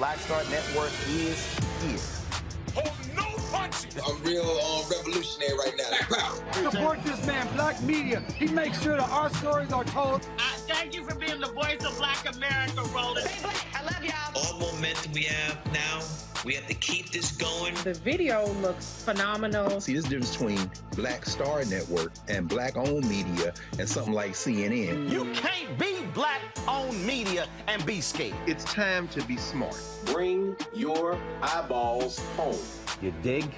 Black Star Network is here. Hold no punches! I'm real revolutionary right now. Black power! Support this man, Black media. He makes sure that our stories are told. Thank you for being the voice of Black America, Roland. Stay black. I love y'all. All momentum we have now, we have to keep this going. The video looks phenomenal. See, this difference between Black Star Network and Black-owned media and something like CNN. You can't be Black-owned media and be scared. It's time to be smart. Bring your eyeballs home. You dig?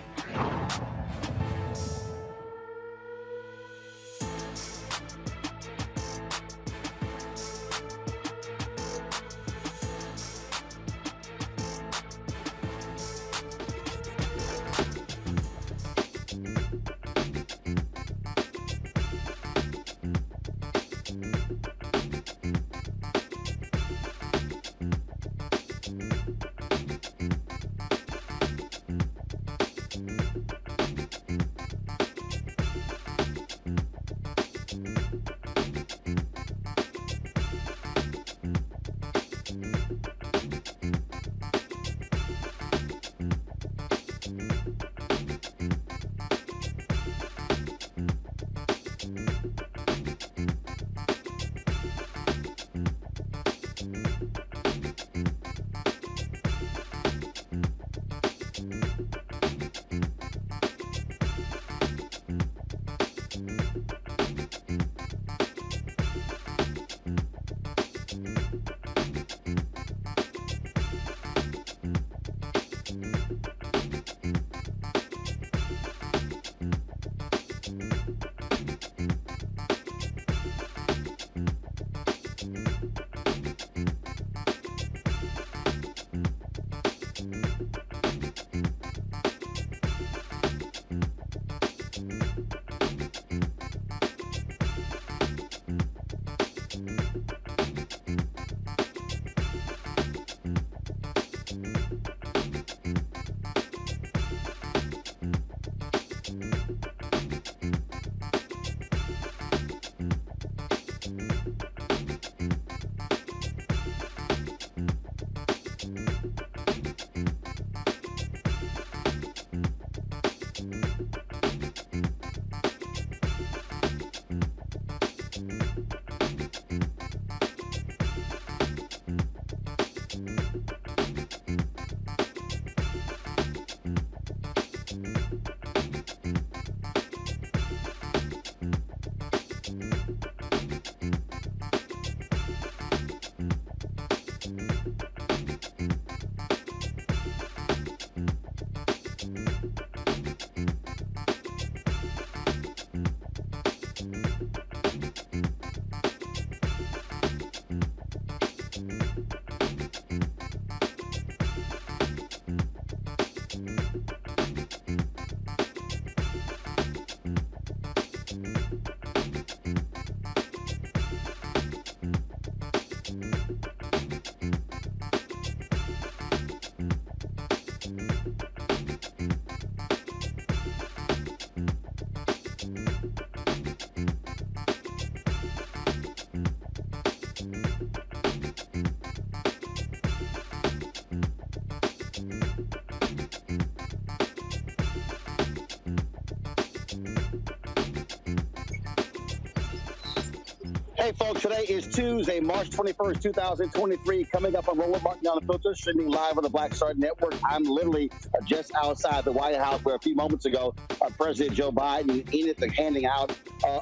Hey, folks, today is Tuesday, March 21st, 2023. Coming up on Roland Martin on the Filter, streaming live on the Black Star Network. I'm literally just outside the White House where a few moments ago, President Joe Biden ended the handing out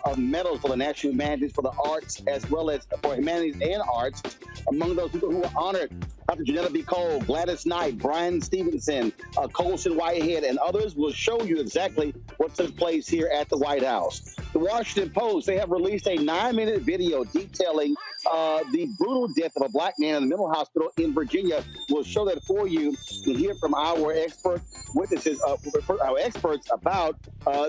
of medals for the National Humanities, for the arts, as well as for humanities and arts. Among those people who were honored, Dr. Johnnetta B. Cole, Gladys Knight, Brian Stevenson, Colson Whitehead, and others will show you exactly what took place here at the White House. The Washington Post, they have released a 9-minute video detailing the brutal death of a black man in the mental hospital in Virginia. We'll show that for you and hear from our expert witnesses, our experts about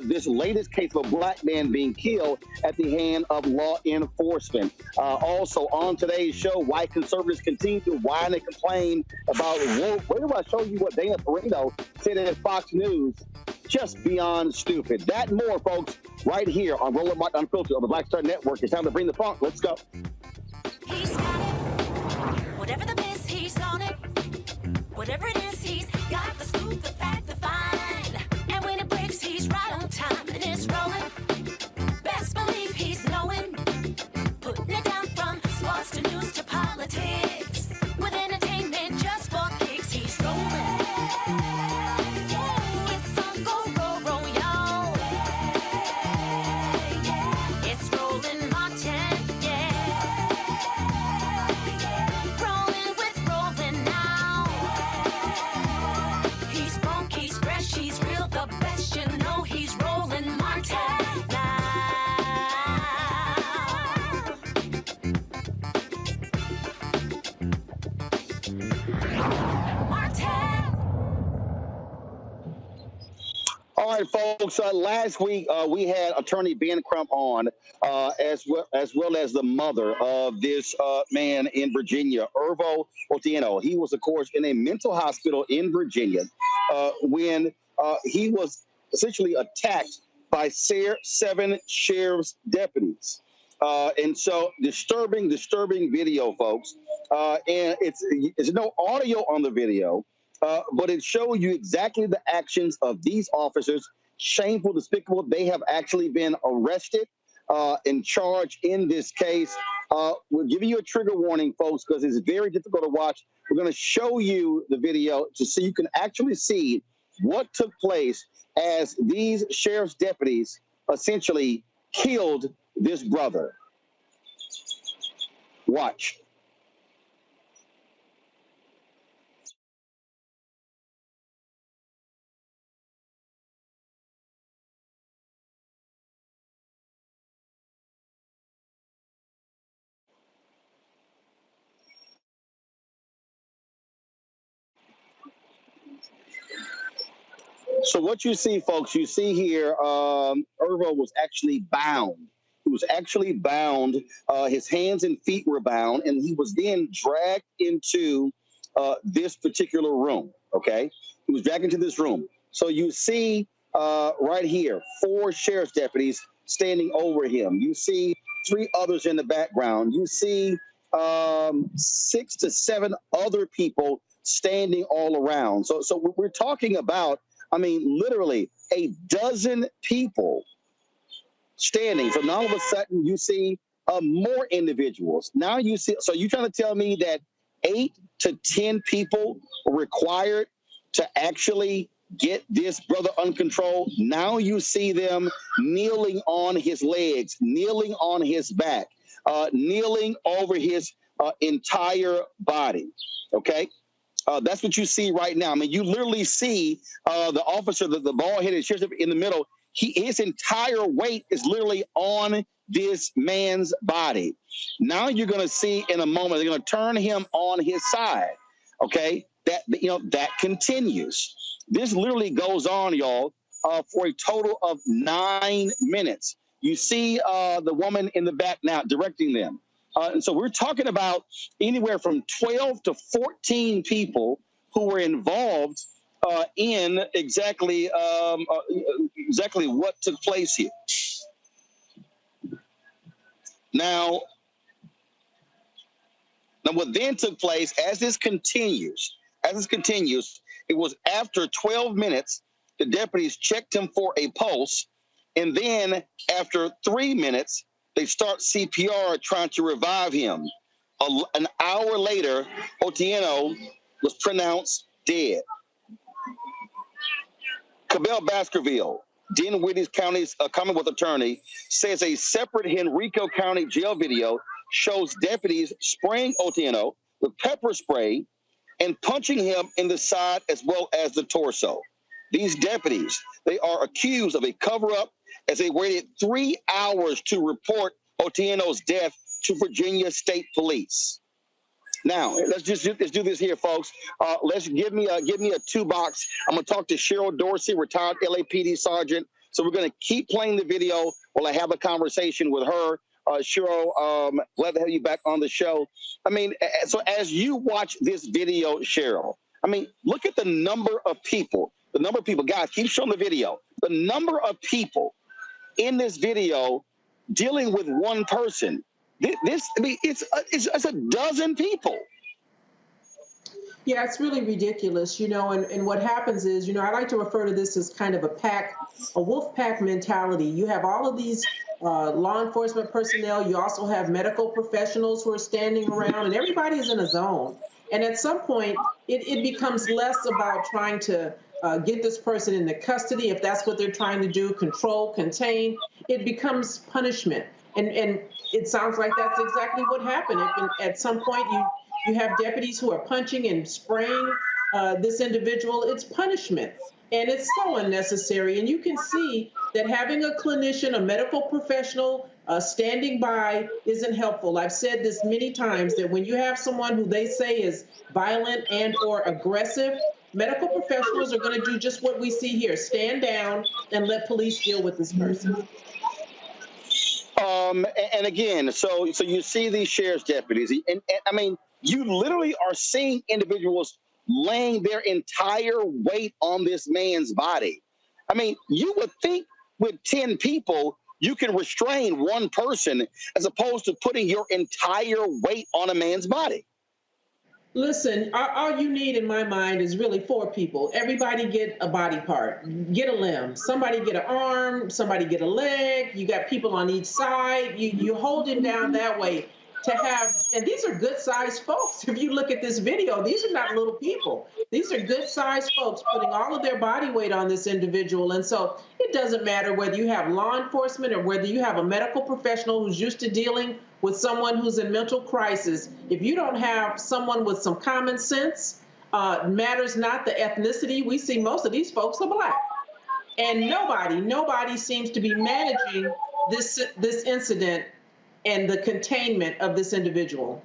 this latest case of a black man being killed at the hand of law enforcement. Also on today's show, white conservatives continue to whine and complain about woke. Wait till I show you what Dana Perino said at Fox News. Just beyond stupid. That and more, folks, right here on Roland Martin Unfiltered on the Black Star Network. It's time to bring the funk. Let's go. He's got it. Whatever the miss, he's on it. Whatever it is, he's got the scoop, the fact, the find. And when it breaks, he's right on time and it's rolling. Best believe he's knowing. Putting it down from sports to news to politics. With entertainment just for kicks, he's rolling. It's on go, roll, y'all. It's Roland Martin, yeah. Rolling with Roland now. He's funk, he's fresh, he's real, the best, you know he's Roland Martin now. All right, folks. Last week we had Attorney Ben Crump on, as well as the mother of this man in Virginia, Irvo Otieno. He was, of course, in a mental hospital in Virginia when he was essentially attacked by 7 sheriff's deputies. And so disturbing video, folks. And it's no audio on the video. But it shows you exactly the actions of these officers. Shameful, despicable. They have actually been arrested and charged in this case. We're giving you a trigger warning, folks, because it's very difficult to watch. We're going to show you the video so you can actually see what took place as these sheriff's deputies essentially killed this brother. Watch. So what you see, folks, you see here, Irvo was actually bound. He was actually bound. His hands and feet were bound, and he was then dragged into this particular room, okay? He was dragged into this room. So you see right here, 4 sheriff's deputies standing over him. You see 3 others in the background. You see 6 to 7 other people standing all around. So we're talking about, I mean, literally a dozen people standing. So now all of a sudden you see more individuals. Now you see, so you're trying to tell me that 8 to 10 people were required to actually get this brother uncontrolled. Now you see them kneeling on his legs, kneeling on his back, kneeling over his entire body. Okay. That's what you see right now. I mean, you literally see the officer, the bald-headed sheriff in the middle. His entire weight is literally on this man's body. Now you're going to see in a moment, they're going to turn him on his side. Okay, that continues. This literally goes on, y'all, for a total of 9 minutes. You see the woman in the back now directing them. And so we're talking about anywhere from 12 to 14 people who were involved in exactly what took place here. Now what then took place as this continues, it was after 12 minutes, the deputies checked him for a pulse. And then after 3 minutes, They start CPR trying to revive him. An hour later, Otieno was pronounced dead. Cabell Baskerville, Dinwiddie County's Commonwealth attorney, says a separate Henrico County jail video shows deputies spraying Otieno with pepper spray and punching him in the side as well as the torso. These deputies, they are accused of a cover-up as they waited 3 hours to report Otieno's death to Virginia State Police. Now, let's do this here, folks. Let's give me a 2-box. I'm gonna talk to Cheryl Dorsey, retired LAPD sergeant. So we're gonna keep playing the video while I have a conversation with her. Cheryl, glad to have you back on the show. I mean, so as you watch this video, Cheryl, I mean, look at the number of people. The number of people, guys, keep showing the video. The number of people in this video dealing with one person. It's a dozen people. Yeah, it's really ridiculous, and what happens is, I like to refer to this as kind of a wolf pack mentality. You have all of these law enforcement personnel. You also have medical professionals who are standing around, and everybody is in a zone. And at some point, it becomes less about trying to get this person into custody, if that's what they're trying to do, control, contain. It becomes punishment. And it sounds like that's exactly what happened. At some point, you have deputies who are punching and spraying this individual. It's punishment, and it's so unnecessary. And you can see that having a clinician, a medical professional standing by isn't helpful. I've said this many times, that when you have someone who they say is violent and or aggressive, medical professionals are going to do just what we see here: stand down and let police deal with this person. And again, so you see these sheriff's deputies, and I mean, you literally are seeing individuals laying their entire weight on this man's body. I mean, you would think with 10 people, you can restrain one person as opposed to putting your entire weight on a man's body. Listen, all you need in my mind is really 4 people. Everybody get a body part, get a limb. Somebody get an arm, somebody get a leg. You got people on each side. You hold him down that way to have, and these are good-sized folks. If you look at this video, these are not little people. These are good-sized folks putting all of their body weight on this individual. And so it doesn't matter whether you have law enforcement or whether you have a medical professional who's used to dealing with someone who's in mental crisis. If you don't have someone with some common sense, matters not the ethnicity. We see most of these folks are Black. And nobody seems to be managing this incident and the containment of this individual.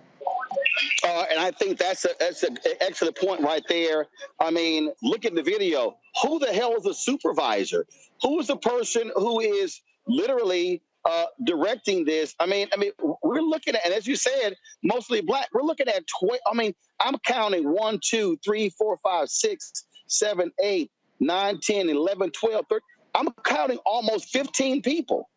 And I think that's an excellent point right there. I mean, look at the video. Who the hell is the supervisor? Who is the person who is literally directing this? I mean, we're looking at, and as you said, mostly Black. We're looking at, I'm counting 1, 2, 3, 4, 5, 6, 7, 8, 9, 10, 11, 12, 13. I'm counting almost 15 people.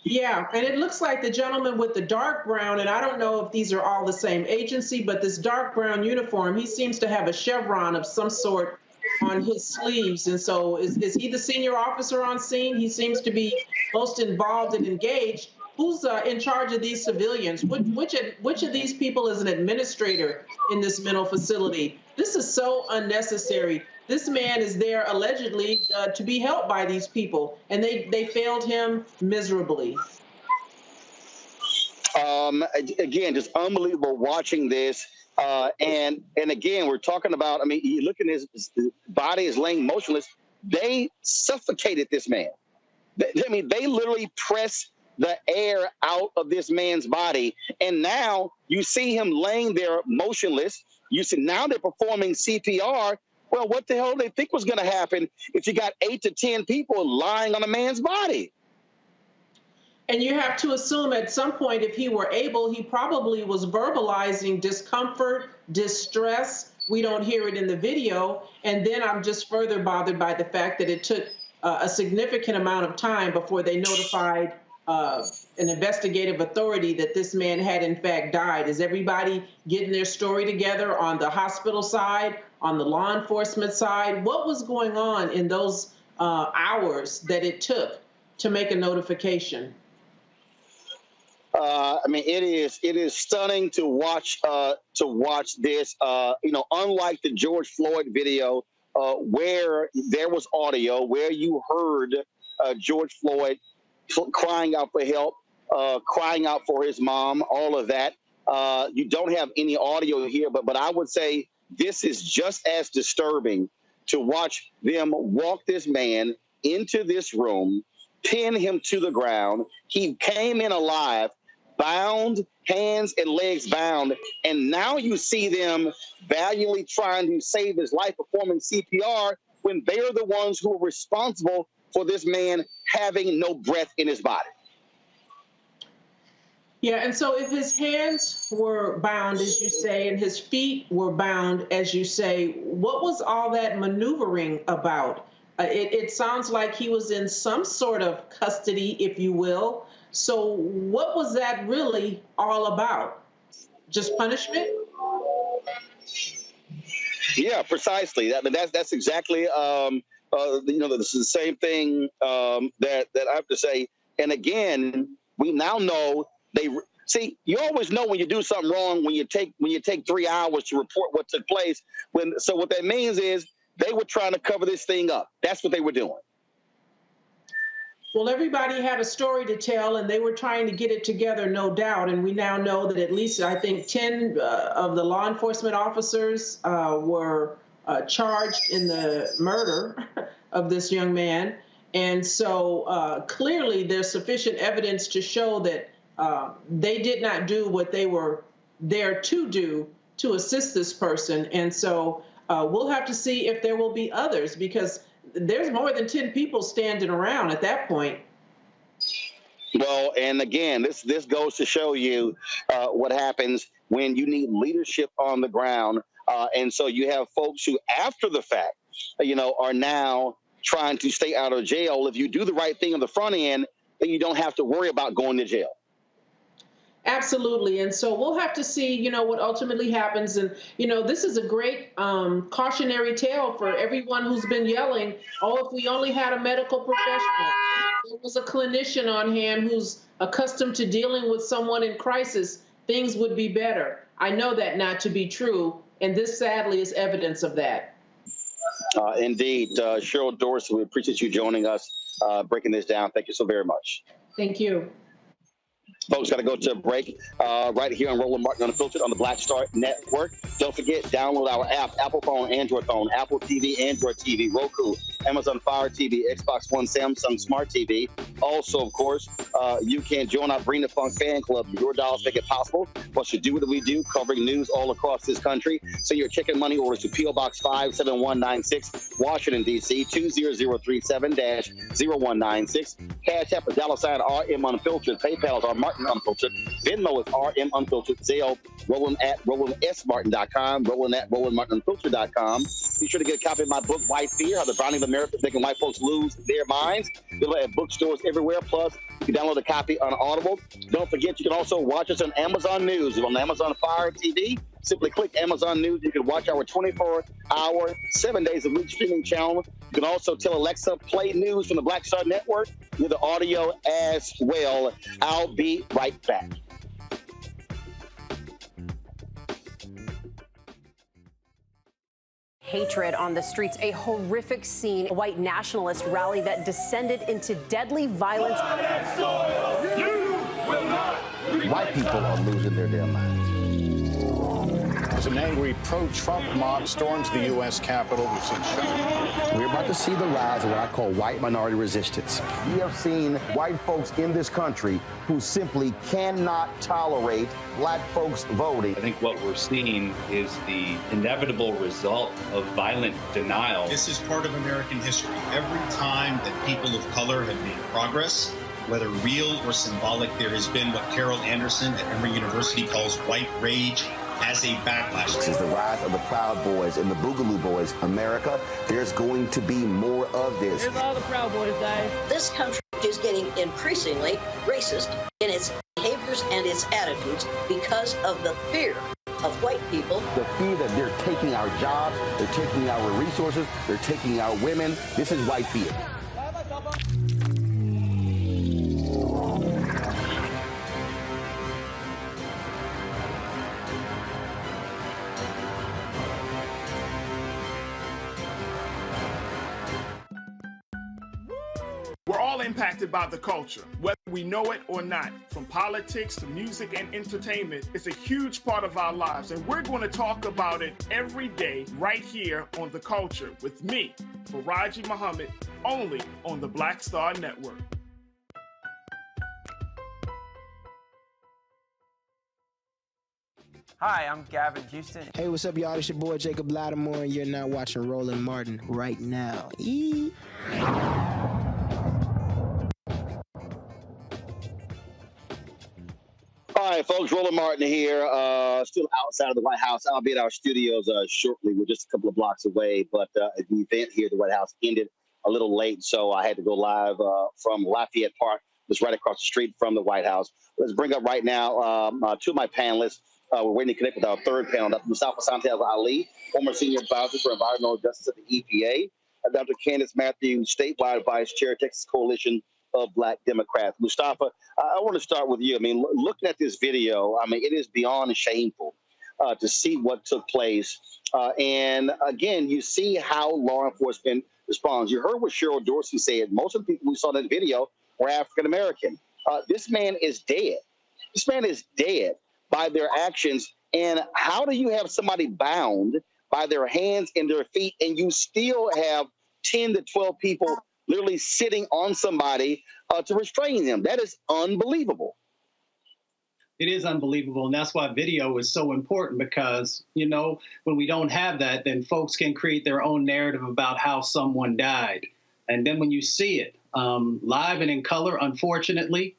Yeah, and it looks like the gentleman with the dark brown, and I don't know if these are all the same agency, but this dark brown uniform, he seems to have a chevron of some sort on his sleeves. And so is he the senior officer on scene? He seems to be most involved and engaged. Who's in charge of these civilians? Which of these people is an administrator in this mental facility? This is so unnecessary. This man is there allegedly to be helped by these people, and they failed him miserably. Again, just unbelievable watching this. And again, we're talking about, I mean, you look at his body is laying motionless. They suffocated this man. They literally pressed the air out of this man's body. And now you see him laying there motionless. You see now they're performing CPR. Well, what the hell do they think was going to happen if you got 8 to 10 people lying on a man's body? And you have to assume at some point, if he were able, he probably was verbalizing discomfort, distress. We don't hear it in the video. And then I'm just further bothered by the fact that it took a significant amount of time before they notified an investigative authority that this man had in fact died. Is everybody getting their story together on the hospital side, on the law enforcement side? What was going on in those hours that it took to make a notification? I mean, it is stunning to watch this. Unlike the George Floyd video, where there was audio, where you heard George Floyd crying out for help, crying out for his mom, all of that. You don't have any audio here, but I would say this is just as disturbing to watch them walk this man into this room, pin him to the ground. He came in alive, bound, hands and legs bound, and now you see them valiantly trying to save his life, performing CPR, when they are the ones who are responsible for this man having no breath in his body. Yeah, and so if his hands were bound, as you say, and his feet were bound, as you say, what was all that maneuvering about? It sounds like he was in some sort of custody, if you will. So what was that really all about? Just punishment? Yeah, precisely. That's exactly this is the same thing that I have to say. And again, we now know you always know when you do something wrong when you take 3 hours to report what took place. So what that means is they were trying to cover this thing up. That's what they were doing. Well, everybody had a story to tell, and they were trying to get it together, no doubt. And we now know that at least, I think, 10 of the law enforcement officers were charged in the murder of this young man. And so clearly there's sufficient evidence to show that they did not do what they were there to do to assist this person. And so we'll have to see if there will be others, because there's more than 10 people standing around at that point. Well, and again, this goes to show you what happens when you need leadership on the ground. And so you have folks who, after the fact, are now trying to stay out of jail. If you do the right thing on the front end, then you don't have to worry about going to jail. Absolutely. And so we'll have to see, what ultimately happens. And, this is a great cautionary tale for everyone who's been yelling, oh, if we only had a medical professional, there was a clinician on hand who's accustomed to dealing with someone in crisis, things would be better. I know that not to be true. And this, sadly, is evidence of that. Indeed. Cheryl, Dorsey, we appreciate you joining us, breaking this down. Thank you so very much. Thank you. Folks, got to go to a break right here on Roland Martin Unfiltered on the Black Star Network. Don't forget, download our app, Apple phone, Android phone, Apple TV, Android TV, Roku, Amazon Fire TV, Xbox One, Samsung Smart TV. Also, of course, you can join our Bring the Funk fan club. Your dollars make it possible. Plus, you do what we do, covering news all across this country. So your checking money orders to P.O. Box 57196, Washington, D.C., 20037-0196. Cash App is $RM Unfiltered. PayPal is our Martin Unfiltered. Venmo is RM Unfiltered. Zelle, Roland at RolandSMartin.com. Roland at RolandMartinUnfiltered.com. Be sure to get a copy of my book, White Fear, How the Browning of America is Making White Folks Lose Their Minds. You'll have bookstores everywhere. Plus, you can download a copy on Audible. Don't forget, you can also watch us on Amazon News. On Amazon Fire TV, simply click Amazon News. You can watch our 24-hour, 7 days a week streaming channel. You can also tell Alexa, play news from the Black Star Network with the audio as well. I'll be right back. Hatred on the streets, a horrific scene, a white nationalist rally that descended into deadly violence. White people are losing their damn minds. As an angry pro-Trump mob storms the U.S. Capitol, we've seen shooting. We're about to see the rise of what I call white minority resistance. We have seen white folks in this country who simply cannot tolerate black folks voting. I think what we're seeing is the inevitable result of violent denial. This is part of American history. Every time that people of color have made progress, whether real or symbolic, there has been what Carol Anderson at Emory University calls white rage as a backlash. This is the rise of the Proud Boys and the Boogaloo Boys. America, there's going to be more of this. Here's all the Proud Boys, guys. This country is getting increasingly racist in its behaviors and its attitudes because of the fear of white people. The fear that they're taking our jobs, they're taking our resources, they're taking our women. This is white fear. all impacted by the culture, whether we know it or not. From politics to music and entertainment, it's a huge part of our lives, and we're going to talk about it every day right here on The Culture with me, Faraji Muhammad, only on the Black Star Network. Hi, I'm Gavin Houston. Hey, what's up, y'all? It's your boy Jacob Lattimore, and you're now watching Roland Martin right now. All right, folks, Roland Martin here, still outside of the White House. I'll be at our studios shortly. We're just a couple of blocks away, but the event here at the White House ended a little late, so I had to go live from Lafayette Park, that's right across the street from the White House. Let's bring up right now two of my panelists. We're waiting to connect with our third panel, Dr. Mustafa Santel Ali, former senior advisor for environmental justice at the EPA, and Dr. Candace Matthews, statewide vice chair, Texas Coalition of Black Democrats. Mustafa, I want to start with you. I mean, looking at this video, I mean, it is beyond shameful to see what took place. And again, you see how law enforcement responds. You heard what Cheryl Dorsey said. Most of the people we saw in that video were African American. This man is dead. This man is dead by their actions. And how do you have somebody bound by their hands and their feet, and you still have 10 to 12 people literally sitting on somebody to restrain them? That is unbelievable. It is unbelievable, and that's why video is so important, because, you know, when we don't have that, then folks can create their own narrative about how someone died. And then when you see it live and in color, unfortunately,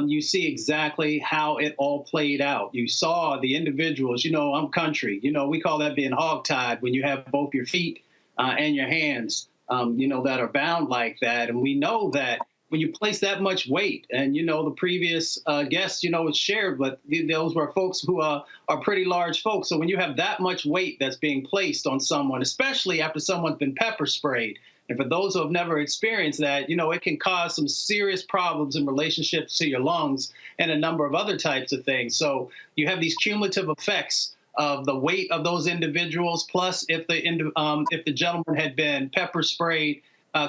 you see exactly how it all played out. You saw the individuals. You know, I'm country. You know, we call that being hogtied, when you have both your feet and your hands, you know, that are bound like that. And we know that when you place that much weight, and, you know, the previous guests, you know, it's shared, but those were folks who are pretty large folks. So when you have that much weight that's being placed on someone, especially after someone's been pepper sprayed, and for those who have never experienced that, you know, it can cause some serious problems in relationships to your lungs and a number of other types of things. So you have these cumulative effects of the weight of those individuals, plus if the gentleman had been pepper sprayed,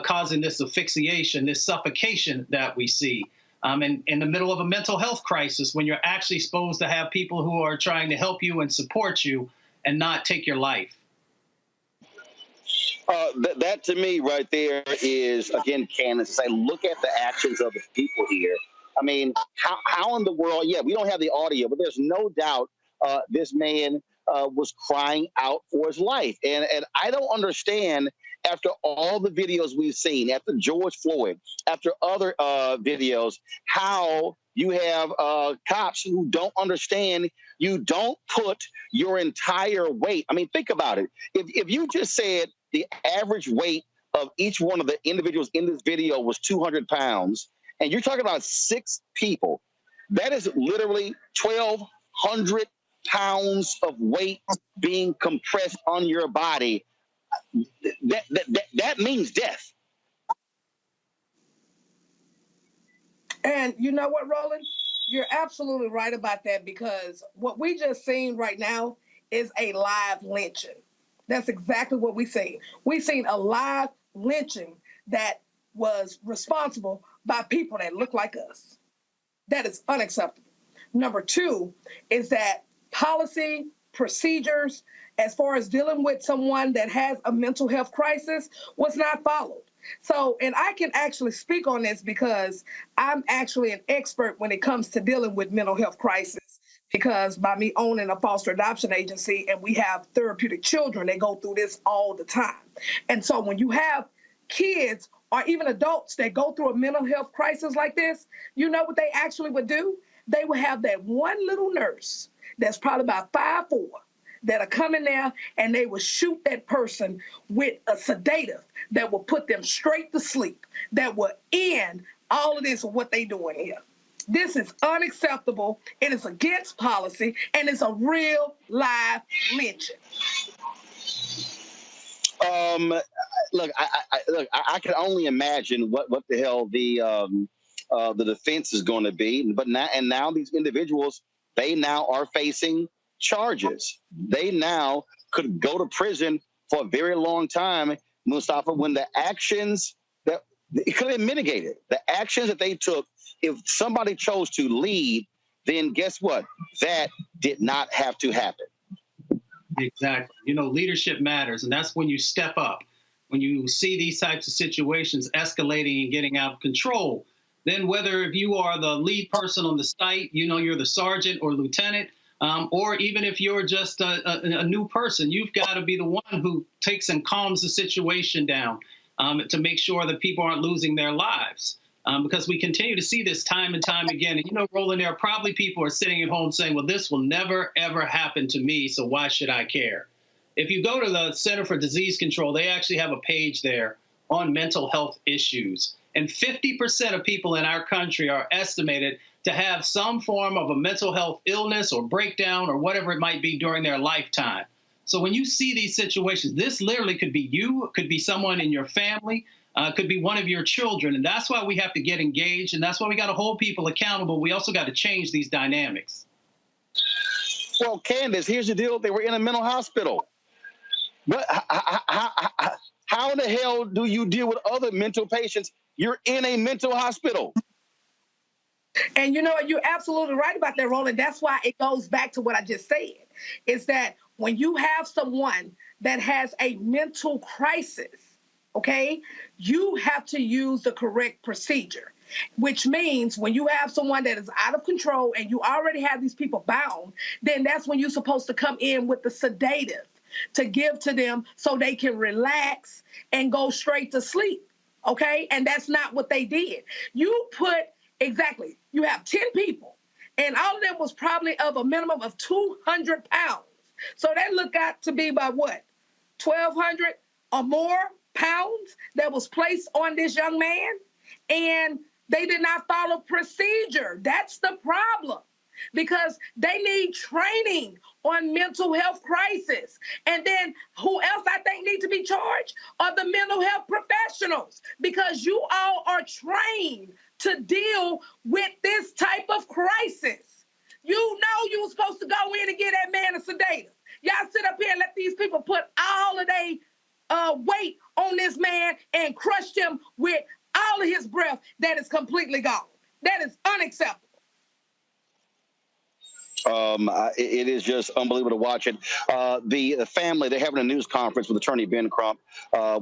causing this asphyxiation, this suffocation that we see. And in the middle of a mental health crisis, when you're actually supposed to have people who are trying to help you and support you and not take your life. That to me right there is, again, Candace, say, look at the actions of the people here. I mean, how in the world, yeah, we don't have the audio, but there's no doubt this man was crying out for his life. And I don't understand, after all the videos we've seen, after George Floyd, after other videos, how you have cops who don't understand you don't put your entire weight. I mean, think about it. If you just said the average weight of each one of the individuals in this video was 200 pounds, and you're talking about 6 people, that is literally 1,200 pounds of weight being compressed on your body. That means death. And you know what, Roland? You're absolutely right about that, because what we just seen right now is a live lynching. That's exactly what we seen. We seen a live lynching that was responsible by people that look like us. That is unacceptable. Number 2 is that policy, procedures, as far as dealing with someone that has a mental health crisis, was not followed. So, and I can actually speak on this because I'm actually an expert when it comes to dealing with mental health crisis, because by me owning a foster adoption agency, and we have therapeutic children, they go through this all the time. And so when you have kids or even adults that go through a mental health crisis like this, you know what they actually would do? They would have that one little nurse that's probably about 5'4", that'll come in there and they will shoot that person with a sedative that will put them straight to sleep, that will end all of this of what they doing here. This is unacceptable. It is against policy, and it's a real live lynching. Look, I can only imagine what the hell the defense is going to be. But now these individuals, they now are facing charges. They now could go to prison for a very long time, Mustafa, when the actions that It could have been mitigated. The actions that they took, if somebody chose to lead, then guess what? That did not have to happen. Exactly. You know, leadership matters, and that's when you step up. When you see these types of situations escalating and getting out of control, then whether if you are the lead person on the site, you know, you're the sergeant or lieutenant, or even if you're just a new person, you've got to be the one who takes and calms the situation down to make sure that people aren't losing their lives. Because we continue to see this time and time again. And, you know, Roland, there are probably people who are sitting at home saying, well, this will never, ever happen to me, so why should I care? If you go to the Center for Disease Control, they actually have a page there on mental health issues. And 50% of people in our country are estimated to have some form of a mental health illness or breakdown or whatever it might be during their lifetime. So when you see these situations, this literally could be you, it could be someone in your family, could be one of your children. And that's why we have to get engaged. And that's why we got to hold people accountable. We also got to change these dynamics. Well, Candace, here's the deal. They were in a mental hospital. But how in the hell do you deal with other mental patients? You're in a mental hospital. And you know, you're absolutely right about that, Roland. That's why it goes back to what I just said, is that when you have someone that has a mental crisis, okay, you have to use the correct procedure, which means when you have someone that is out of control and you already have these people bound, then that's when you're supposed to come in with the sedative to give to them so they can relax and go straight to sleep, okay? And that's not what they did. You have 10 people, and all of them was probably of a minimum of 200 pounds. So that looked out to be about what, 1,200 or more pounds that was placed on this young man, and they did not follow procedure. That's the problem, because they need training on mental health crisis. And then who else I think need to be charged are the mental health professionals, because you all are trained to deal with this type of crisis. You know you were supposed to go in and get that man a sedative. Y'all sit up here and let these people put all of their weight on this man and crush him with all of his breath that is completely gone. That is unacceptable. It is just unbelievable to watch it. The family, they're having a news conference with Attorney Ben Crump.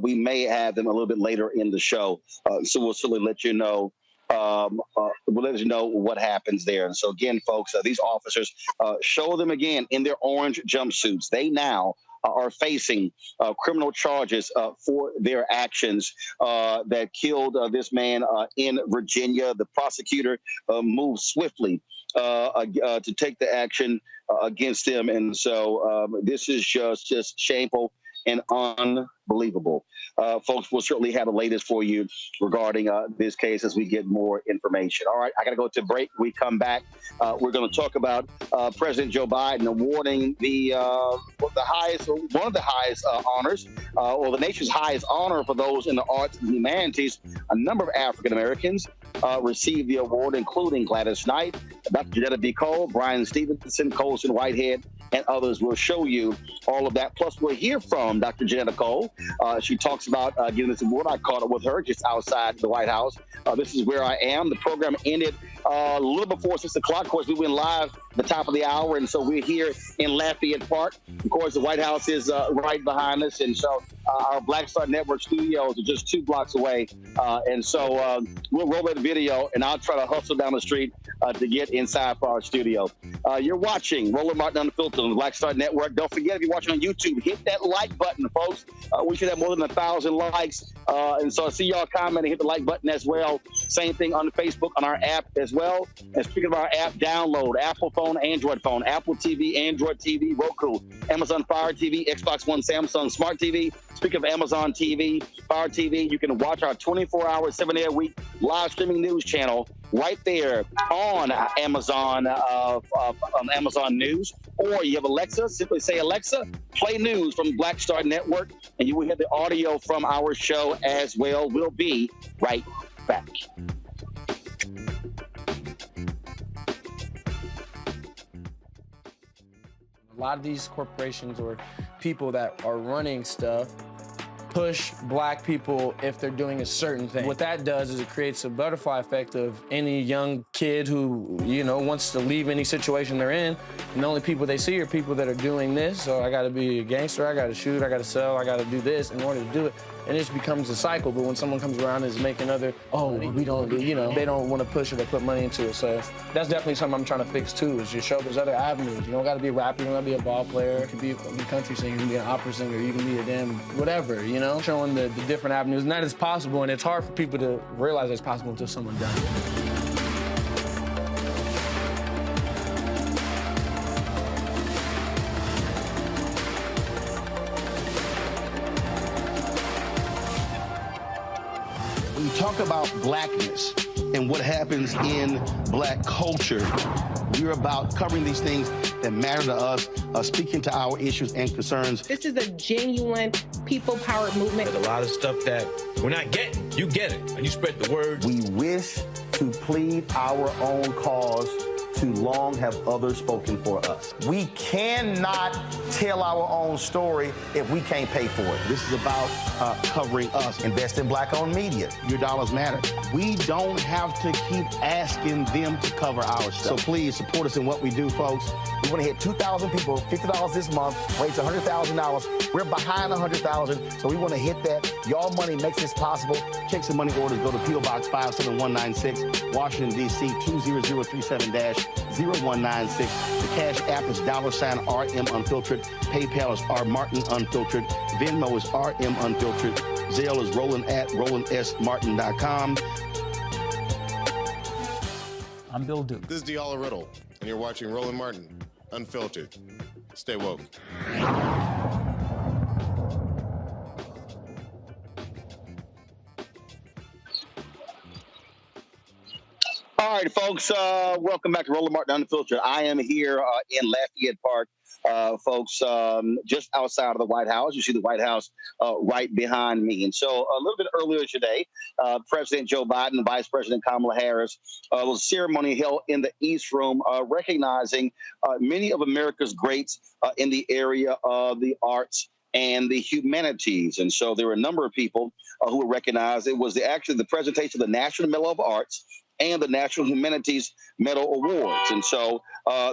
We may have them a little bit later in the show, so we'll certainly let you know. We'll let you know what happens there. And so again, folks, these officers, show them again in their orange jumpsuits. They now are facing criminal charges for their actions that killed this man in Virginia. The prosecutor moved swiftly to take the action against them. And so this is just shameful and unbelievable. Folks, we'll certainly have the latest for you regarding this case as we get more information. All right, I got to go to break. We come back. We're going to talk about President Joe Biden awarding one of the highest honors, or the nation's highest honor for those in the arts and humanities. A number of African Americans received the award, including Gladys Knight, Dr. Johnnetta B. Cole, Brian Stevenson, Colson Whitehead, and others. Will show you all of that. Plus, we'll hear from Dr. Johnnetta Cole. She talks about giving this award. I caught up with her just outside the White House. This is where I am. The program ended a little before 6 o'clock. Of course, we went live at the top of the hour, and so we're here in Lafayette Park. Of course, the White House is right behind us, and so our Black Star Network studios are just 2 blocks away. And so we'll roll that video, and I'll try to hustle down the street to get inside for our studio. You're watching Roland Martin Unfiltered on the Black Star Network. Don't forget, if you're watching on YouTube, hit that like button, folks. We should have more than 1,000 likes. And so I see y'all commenting, hit the like button as well. Same thing on Facebook, on our app as well. And speaking of our app, download Apple phone, Android phone, Apple TV, Android TV, Roku, Amazon Fire TV, Xbox One, Samsung Smart TV. Speaking of Amazon TV, Fire TV, you can watch our 24-hour, 7-day-a-week live streaming news channel right there on Amazon, Amazon News. Or you have Alexa, simply say, Alexa, play news from Black Star Network, and you will hear the audio from our show as well. We'll be right back. A lot of these corporations or people that are running stuff push black people if they're doing a certain thing. What that does is it creates a butterfly effect of any young kid who, you know, wants to leave any situation they're in, and the only people they see are people that are doing this. So I gotta be a gangster, I gotta shoot, I gotta sell, I gotta do this in order to do it. And it just becomes a cycle. But when someone comes around and is making other, we don't do, you know, they don't want to push it or put money into it. So that's definitely something I'm trying to fix too, is just show there's other avenues. You don't got to be a rapper, you don't got to be a ball player, you can be a country singer, you can be an opera singer, you can be a damn whatever, you know? Showing the different avenues, and that is possible, and it's hard for people to realize it's possible until someone does. Talk about blackness and what happens in black culture. We're about covering these things that matter to us, speaking to our issues and concerns. This is a genuine people-powered movement. There's a lot of stuff that we're not getting. You get it, and you spread the word. We wish to plead our own cause. Too long have others spoken for us. We cannot tell our own story if we can't pay for it. This is about covering us. Invest in black-owned media. Your dollars matter. We don't have to keep asking them to cover our stuff. So please support us in what we do, folks. We want to hit 2,000 people, $50 this month, raise $100,000. We're behind 100,000, so we want to hit that. Y'all money makes this possible. Check some money orders. Go to P.O. Box 57196, Washington, D.C. 20037-0196. The Cash App is $RM Unfiltered. PayPal is R Martin Unfiltered. Venmo is RM Unfiltered. Zelle is Roland at RolandSMartin.com. I'm Bill Duke. This is Diala Riddle, and you're watching Roland Martin Unfiltered. Stay woke. All right, folks, welcome back to Roland Martin Unfiltered. I am here in Lafayette Park, folks, just outside of the White House. You see the White House right behind me. And so a little bit earlier today, President Joe Biden and Vice President Kamala Harris was a ceremony held in the East Room recognizing many of America's greats in the area of the arts and the humanities. And so there were a number of people who were recognized. It was actually the presentation of the National Medal of Arts and the National Humanities Medal Awards. And so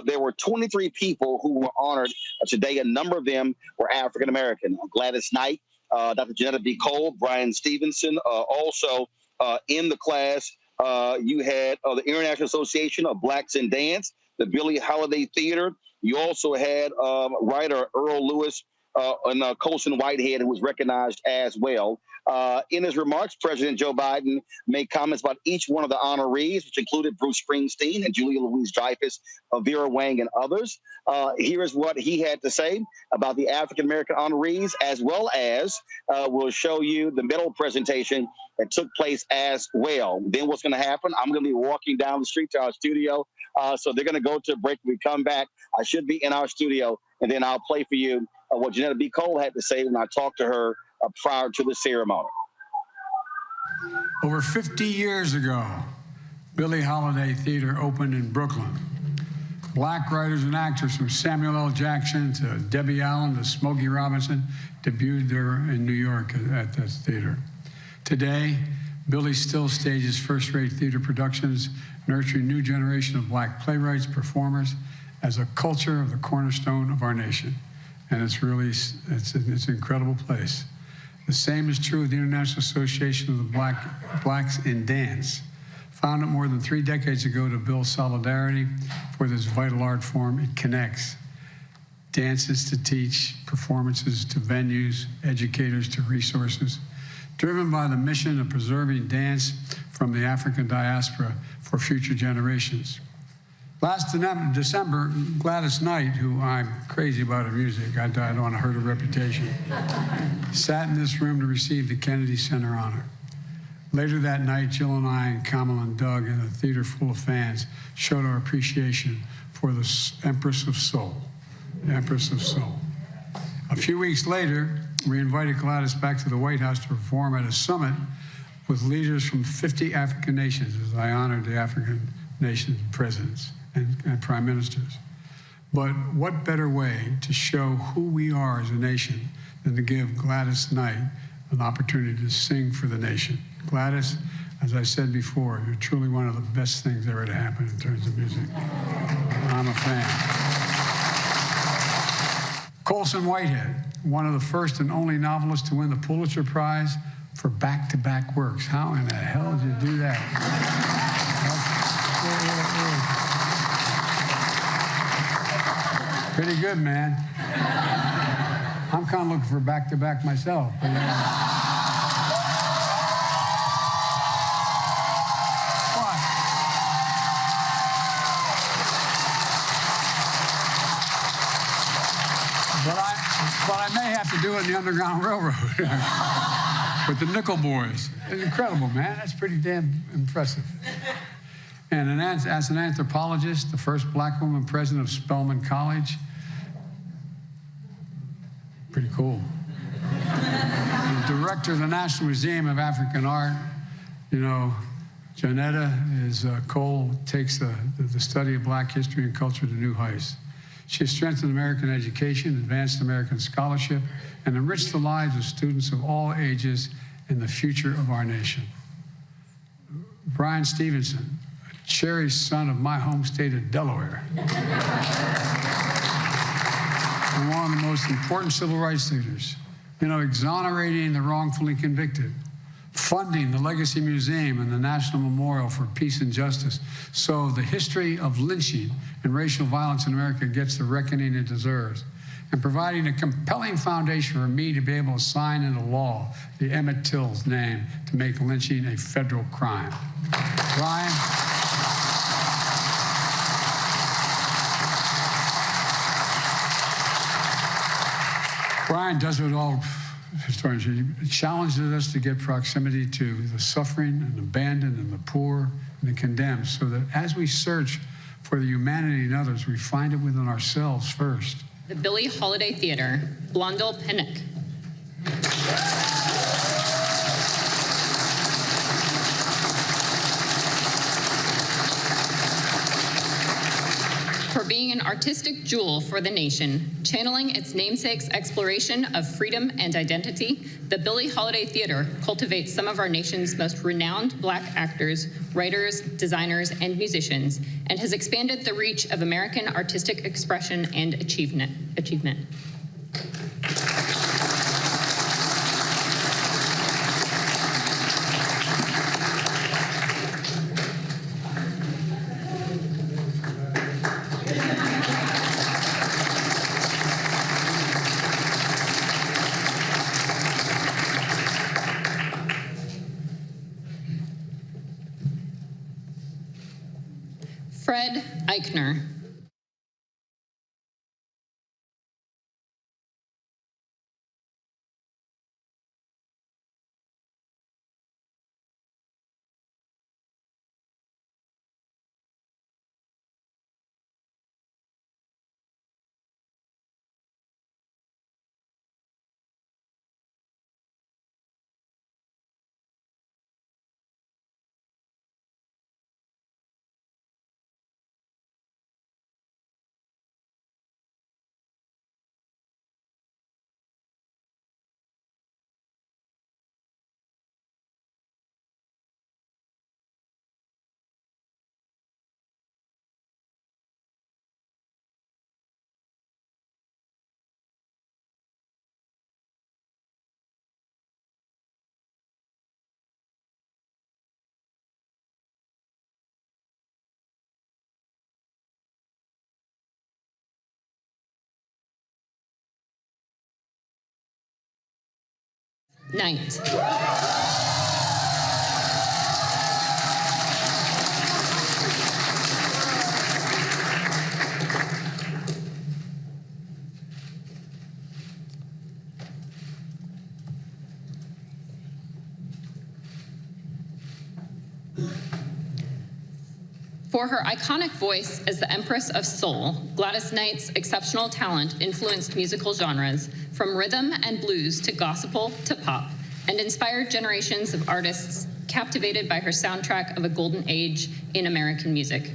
there were 23 people who were honored today. A number of them were African-American. Gladys Knight, Dr. Johnnetta B. Cole, Brian Stevenson. Also in the class, you had the International Association of Blacks in Dance, the Billie Holiday Theater. You also had writer Earl Lewis and Colson Whitehead, who was recognized as well. In his remarks, President Joe Biden made comments about each one of the honorees, which included Bruce Springsteen and Julia Louis-Dreyfus, Vera Wang, and others. Here is what he had to say about the African-American honorees, as well as we'll show you the medal presentation that took place as well. Then what's going to happen? I'm going to be walking down the street to our studio. So they're going to go to a break. When we come back, I should be in our studio, and then I'll play for you what Johnnetta B. Cole had to say when I talked to her prior to the ceremony. Over 50 years ago, Billie Holiday Theater opened in Brooklyn. Black writers and actors from Samuel L. Jackson to Debbie Allen to Smokey Robinson debuted there in New York at that theater. Today, Billie still stages first-rate theater productions, nurturing a new generation of black playwrights, performers, as a culture of the cornerstone of our nation. And it's really, it's an incredible place. The same is true of the International Association of the Blacks in Dance, founded more than 3 decades ago to build solidarity for this vital art form. It connects dances to teach, performances to venues, educators to resources, driven by the mission of preserving dance from the African diaspora for future generations. Last December, Gladys Knight, who I'm crazy about her music, I don't want to hurt her reputation, sat in this room to receive the Kennedy Center honor. Later that night, Jill and I and Kamala and Doug in a theater full of fans showed our appreciation for the Empress of Soul, the Empress of Soul. A few weeks later, we invited Gladys back to the White House to perform at a summit with leaders from 50 African nations, as I honored the African nation presidents and prime ministers. But what better way to show who we are as a nation than to give Gladys Knight an opportunity to sing for the nation. Gladys, as I said before, you're truly one of the best things ever to happen in terms of music. I'm a fan. Colson Whitehead, one of the first and only novelists to win the Pulitzer Prize for back-to-back works. How in the hell did you do that? Pretty good, man. I'm kind of looking for back-to-back myself. But, But I may have to do it in the Underground Railroad with the Nickel Boys. It's incredible, man. That's pretty damn impressive. And as an anthropologist, the first black woman president of Spelman College, pretty cool. And director of the National Museum of African Art, you know, Johnnetta is Cole takes the study of black history and culture to new heights. She has strengthened American education, advanced American scholarship, and enriched the lives of students of all ages in the future of our nation. Brian Stevenson, a cherished son of my home state of Delaware, and one of the most important civil rights leaders, you know, exonerating the wrongfully convicted, funding the Legacy Museum and the National Memorial for Peace and Justice, so the history of lynching and racial violence in America gets the reckoning it deserves, and providing a compelling foundation for me to be able to sign into law the Emmett Till's name to make lynching a federal crime. Brian. Brian does what all historians do. He challenges us to get proximity to the suffering and abandoned and the poor and the condemned, so that as we search for the humanity in others, we find it within ourselves first. The Billie Holiday Theater, Blondel Pinnock. For being an artistic jewel for the nation, channeling its namesake's exploration of freedom and identity, the Billie Holiday Theater cultivates some of our nation's most renowned black actors, writers, designers, and musicians, and has expanded the reach of American artistic expression and achievement. Fred Eichner. Knight. For her iconic voice as the Empress of Soul, Gladys Knight's exceptional talent influenced musical genres from rhythm and blues to gospel to pop, and inspired generations of artists captivated by her soundtrack of a golden age in American music.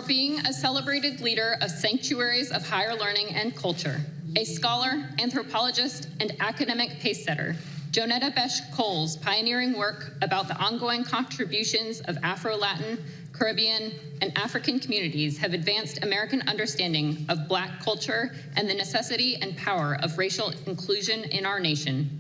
For being a celebrated leader of sanctuaries of higher learning and culture, a scholar, anthropologist, and academic pacesetter, Johnnetta Betsch Cole's pioneering work about the ongoing contributions of Afro-Latin, Caribbean, and African communities have advanced American understanding of Black culture and the necessity and power of racial inclusion in our nation.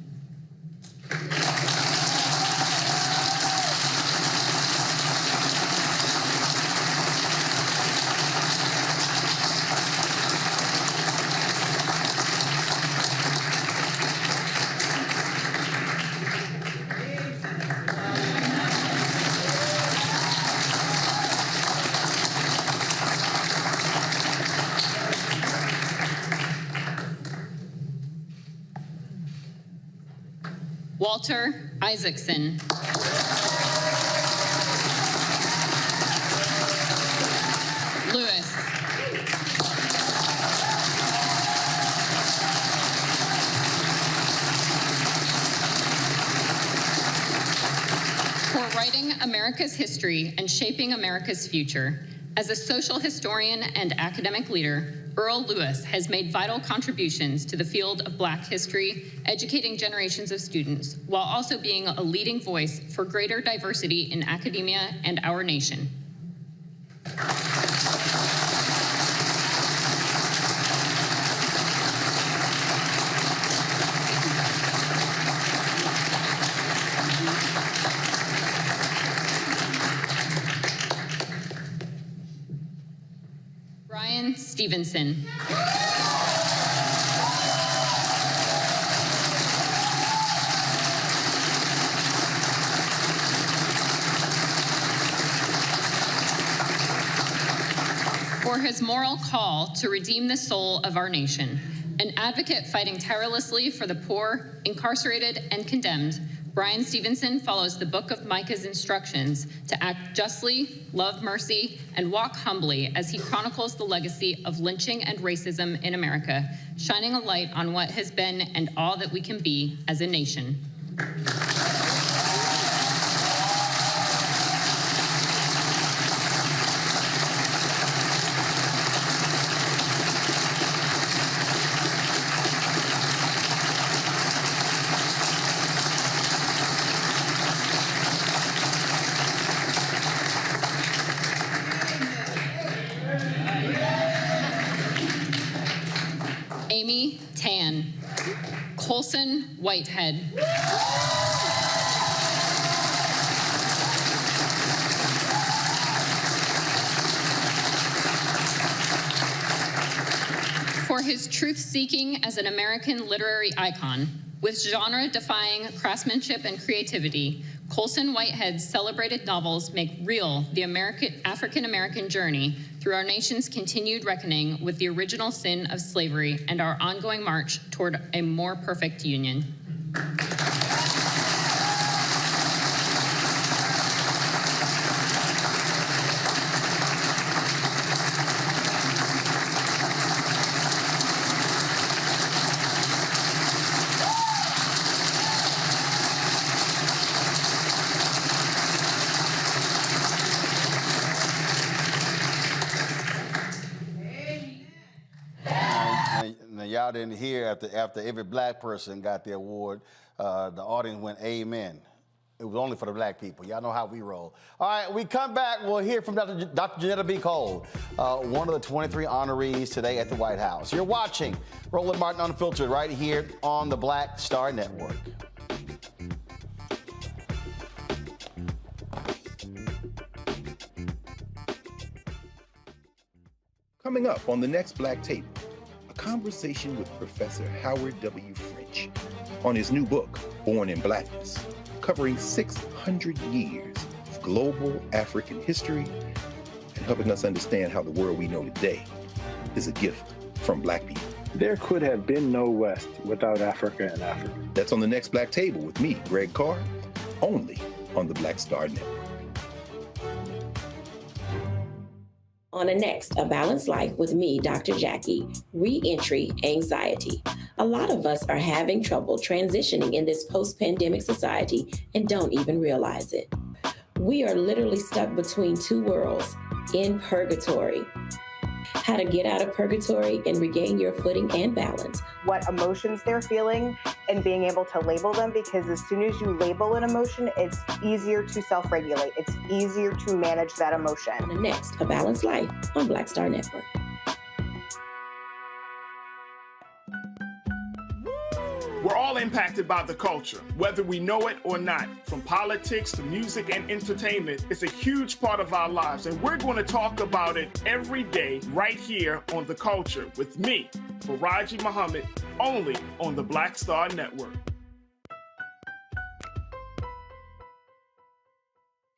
Walter Isaacson. Lewis. For writing America's history and shaping America's future, as a social historian and academic leader, Earl Lewis has made vital contributions to the field of Black history, educating generations of students, while also being a leading voice for greater diversity in academia and our nation. Brian Stevenson. For his moral call to redeem the soul of our nation, an advocate fighting tirelessly for the poor, incarcerated, and condemned, Brian Stevenson follows the Book of Micah's instructions to act justly, love mercy, and walk humbly as he chronicles the legacy of lynching and racism in America, shining a light on what has been and all that we can be as a nation. Amy Tan. Colson Whitehead. For his truth-seeking as an American literary icon, with genre-defying craftsmanship and creativity, Colson Whitehead's celebrated novels make real the African-American journey through our nation's continued reckoning with the original sin of slavery and our ongoing march toward a more perfect union. Y'all didn't hear after every Black person got the award, the audience went, amen. It was only for the Black people. Y'all know how we roll. All right, we come back. We'll hear from Dr. Johnnetta B. Cole, one of the 23 honorees today at the White House. You're watching Roland Martin Unfiltered right here on the Black Star Network. Coming up on the next Black Table, a conversation with Professor Howard W. French on his new book, Born in Blackness, covering 600 years of global African history and helping us understand how the world we know today is a gift from Black people. There could have been no West without Africa and Africa. That's on the next Black Table with me, Greg Carr, only on the Black Star Network. On the next A Balanced Life with me, Dr. Jackie, Re-Entry Anxiety. A lot of us are having trouble transitioning in this post-pandemic society and don't even realize it. We are literally stuck between two worlds, in purgatory. How to get out of purgatory and regain your footing and balance. What emotions they're feeling and being able to label them, because as soon as you label an emotion, it's easier to self-regulate. It's easier to manage that emotion. The next, A Balanced Life on Black Star Network. We're all impacted by the culture, whether we know it or not. From politics to music and entertainment, it's a huge part of our lives, and we're going to talk about it every day right here on The Culture with me, Faraji Muhammad, only on the Black Star Network.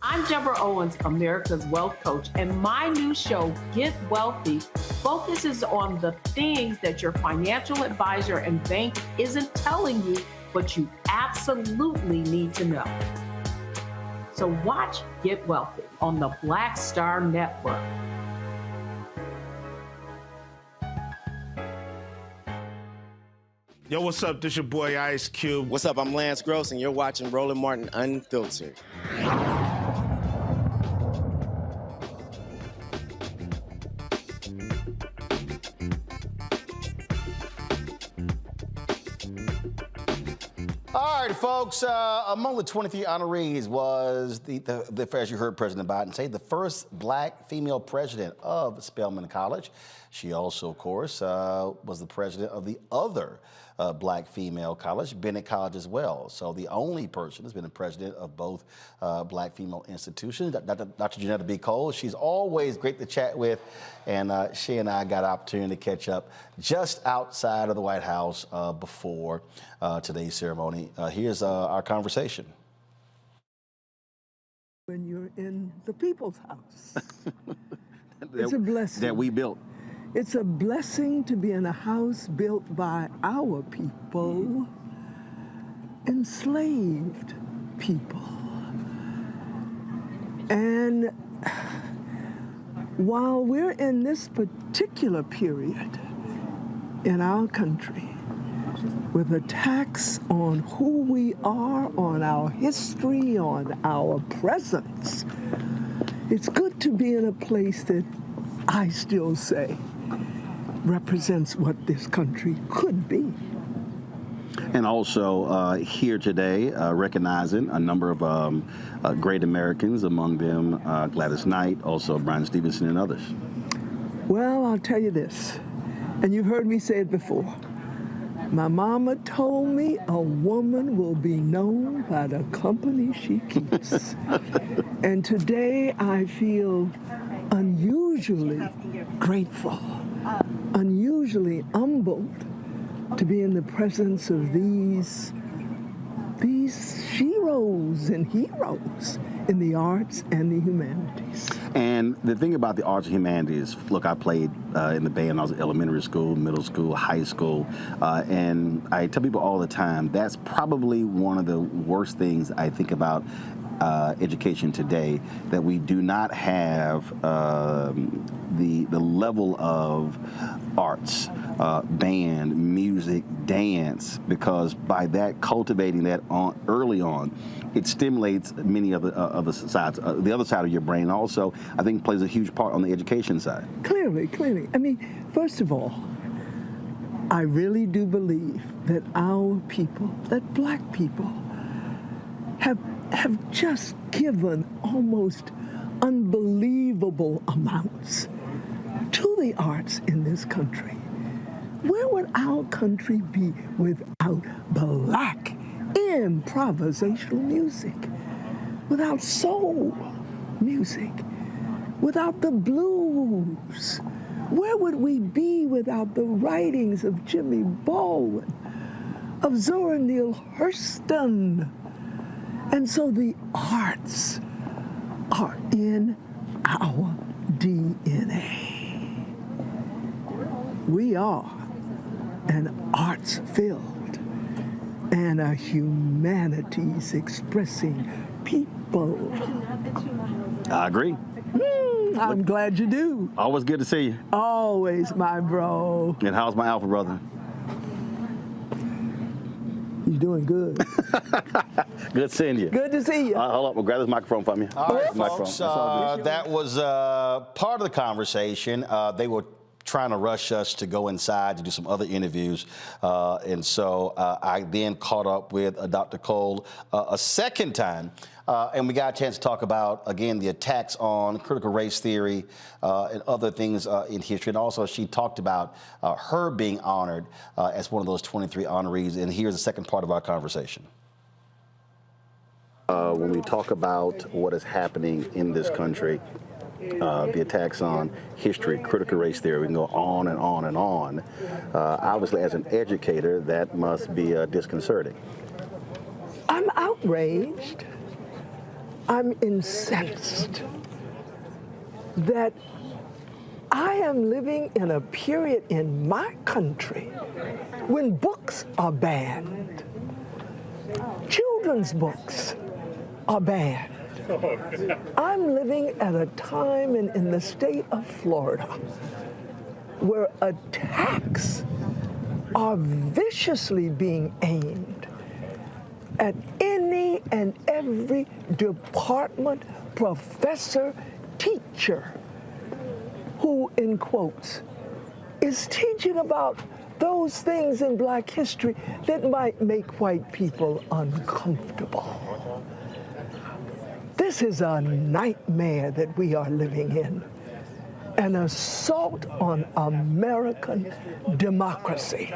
I'm Deborah Owens, America's Wealth Coach, and my new show, Get Wealthy, focuses on the things that your financial advisor and bank isn't telling you, but you absolutely need to know. So watch Get Wealthy on the Black Star Network. Yo, what's up? This your boy Ice Cube. What's up? I'm Lance Gross, and you're watching Roland Martin Unfiltered. All right, folks, among the 23 honorees was, as you heard President Biden say, the first black female president of Spelman College. She also, of course, was the president of the other black female college, Bennett College as well. So the only person who's been the president of both black female institutions, Dr. Johnnetta B. Cole. She's always great to chat with, and she and I got an opportunity to catch up just outside of the White House before today's ceremony. Here's our conversation. When you're in the people's house, it's a blessing. That we built. It's a blessing to be in a house built by our people, enslaved people. And while we're in this particular period in our country, with attacks on who we are, on our history, on our presence, it's good to be in a place that I still say represents what this country could be. And also here today, recognizing a number of great Americans, among them Gladys Knight, also Brian Stevenson and others. Well, I'll tell you this, and you've heard me say it before. My mama told me a woman will be known by the company she keeps. And today I feel unusually grateful, unusually humbled to be in the presence of these sheroes and heroes in the arts and the humanities. And the thing about the arts and humanities, look, I played in the band when I was in elementary school, middle school, high school, and I tell people all the time, that's probably one of the worst things I think about education today, that we do not have the level of arts, band, music, dance, because by that, cultivating that early on, it stimulates many of the other sides, the other side of your brain also, I think plays a huge part on the education side. Clearly. I mean, first of all, I really do believe that our people, that black people, have just given almost unbelievable amounts to the arts in this country. Where would our country be without black improvisational music, without soul music, without the blues? Where would we be without the writings of Jimmy Baldwin, of Zora Neale Hurston? And so the arts are in our DNA. We are an arts-filled and a humanities-expressing people. I agree. I'm glad you do. Always good to see you. Always, my bro. And how's my alpha brother? You're doing good. Good seeing you. Good to see you. Hold up, we'll grab this microphone from you. All right, Microphone. folks, that was part of the conversation. They were trying to rush us to go inside to do some other interviews. And so I then caught up with Dr. Cole a second time. And we got a chance to talk about, again, the attacks on critical race theory and other things in history. And also she talked about her being honored as one of those 23 honorees. And here's the second part of our conversation. When we talk about what is happening in this country, the attacks on history, critical race theory, we can go on and on and on. Obviously, as an educator, that must be disconcerting. I'm outraged. I'm incensed that I am living in a period in my country when books are banned. Children's books are banned. I'm living at a time in the state of Florida where attacks are viciously being aimed at any and every department, professor, teacher who, in quotes, is teaching about those things in Black history that might make white people uncomfortable. This is a nightmare that we are living in, an assault on American democracy.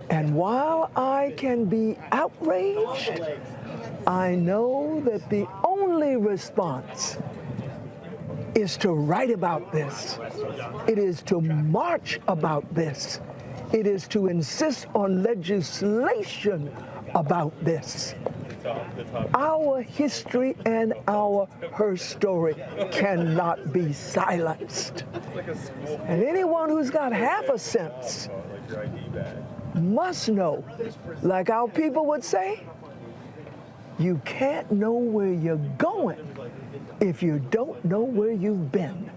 And while I can be outraged, I know that the only response is to write about this. It is to march about this. It is to insist on legislation about this. Our history and her story cannot be silenced. And anyone who's got half a sense must know, like our people would say, you can't know where you're going if you don't know where you've been.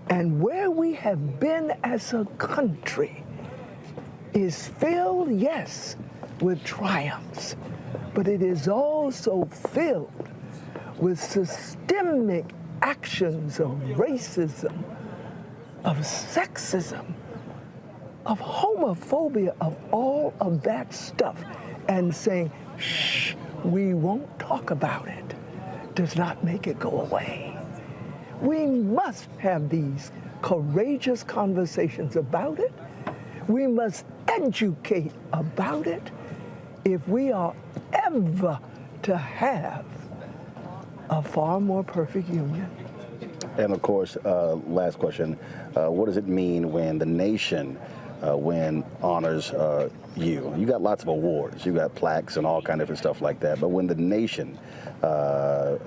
And where we have been as a country is filled, yes, with triumphs, but it is also filled with systemic actions of racism, of sexism, of homophobia, of all of that stuff. And saying, shh, we won't talk about it, does not make it go away. We must have these courageous conversations about it. We must educate about it if we are ever to have a far more perfect union. And of course, last question, what does it mean when the nation honors you? You got lots of awards, you got plaques and all kind of different stuff like that, but when the nation,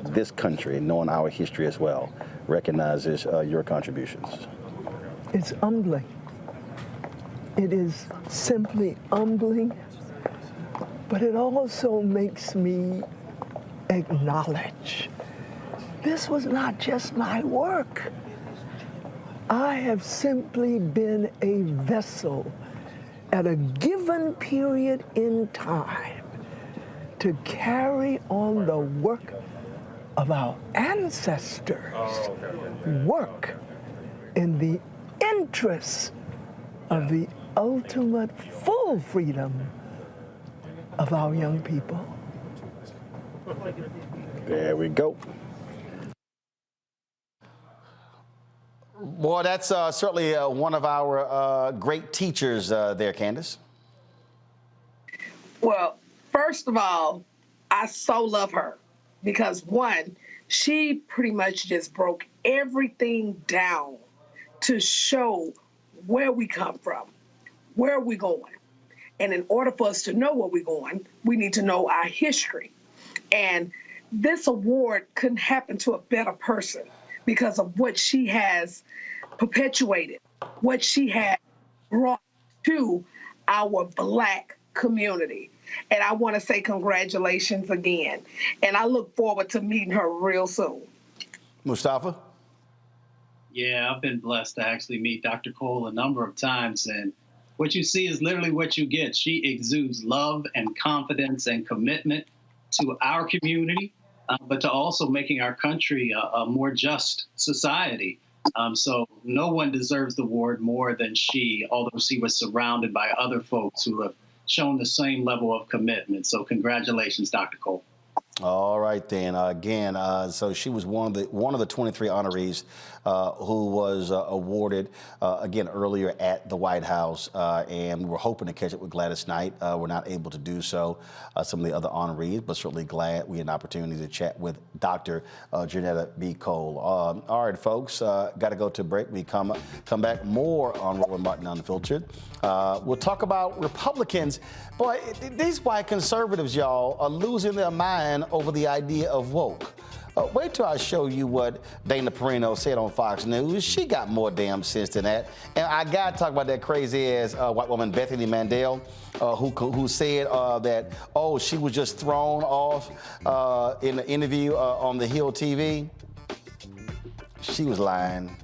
this country, knowing our history as well, recognizes your contributions? It's humbling. It is simply humbling, but it also makes me acknowledge this was not just my work. I have simply been a vessel at a given period in time to carry on the work of our ancestors, work in the interests of the ultimate full freedom of our young people. There we go. Boy, that's certainly one of our great teachers there, Candace. Well, first of all, I so love her because, one, she pretty much just broke everything down to show where we come from, where we're going. And in order for us to know where we're going, we need to know our history. And this award couldn't happen to a better person because of what she has perpetuated, what she has brought to our Black community. And I want to say congratulations again. And I look forward to meeting her real soon. Mustafa? Yeah, I've been blessed to actually meet Dr. Cole a number of times. And what you see is literally what you get. She exudes love and confidence and commitment to our community, but to also making our country a more just society. So no one deserves the award more than she, although she was surrounded by other folks who have shown the same level of commitment. So congratulations, Dr. Cole. All right, then. Again, so she was one of the 23 honorees who was awarded again earlier at the White House, and we were hoping to catch it with Gladys Knight. We're not able to do so. Some of the other honorees, but certainly glad we had an opportunity to chat with Dr. Johnnetta B. Cole. All right, folks, got to go to break. We come back more on Roland Martin Unfiltered. We'll talk about Republicans. Boy, these white conservatives, y'all, are losing their mind over the idea of woke. Wait till I show you what Dana Perino said on Fox News. She got more damn sense than that. And I got to talk about that crazy-ass white woman, Bethany Mandel, who said that, oh, she was just thrown off in the interview on The Hill TV. She was lying.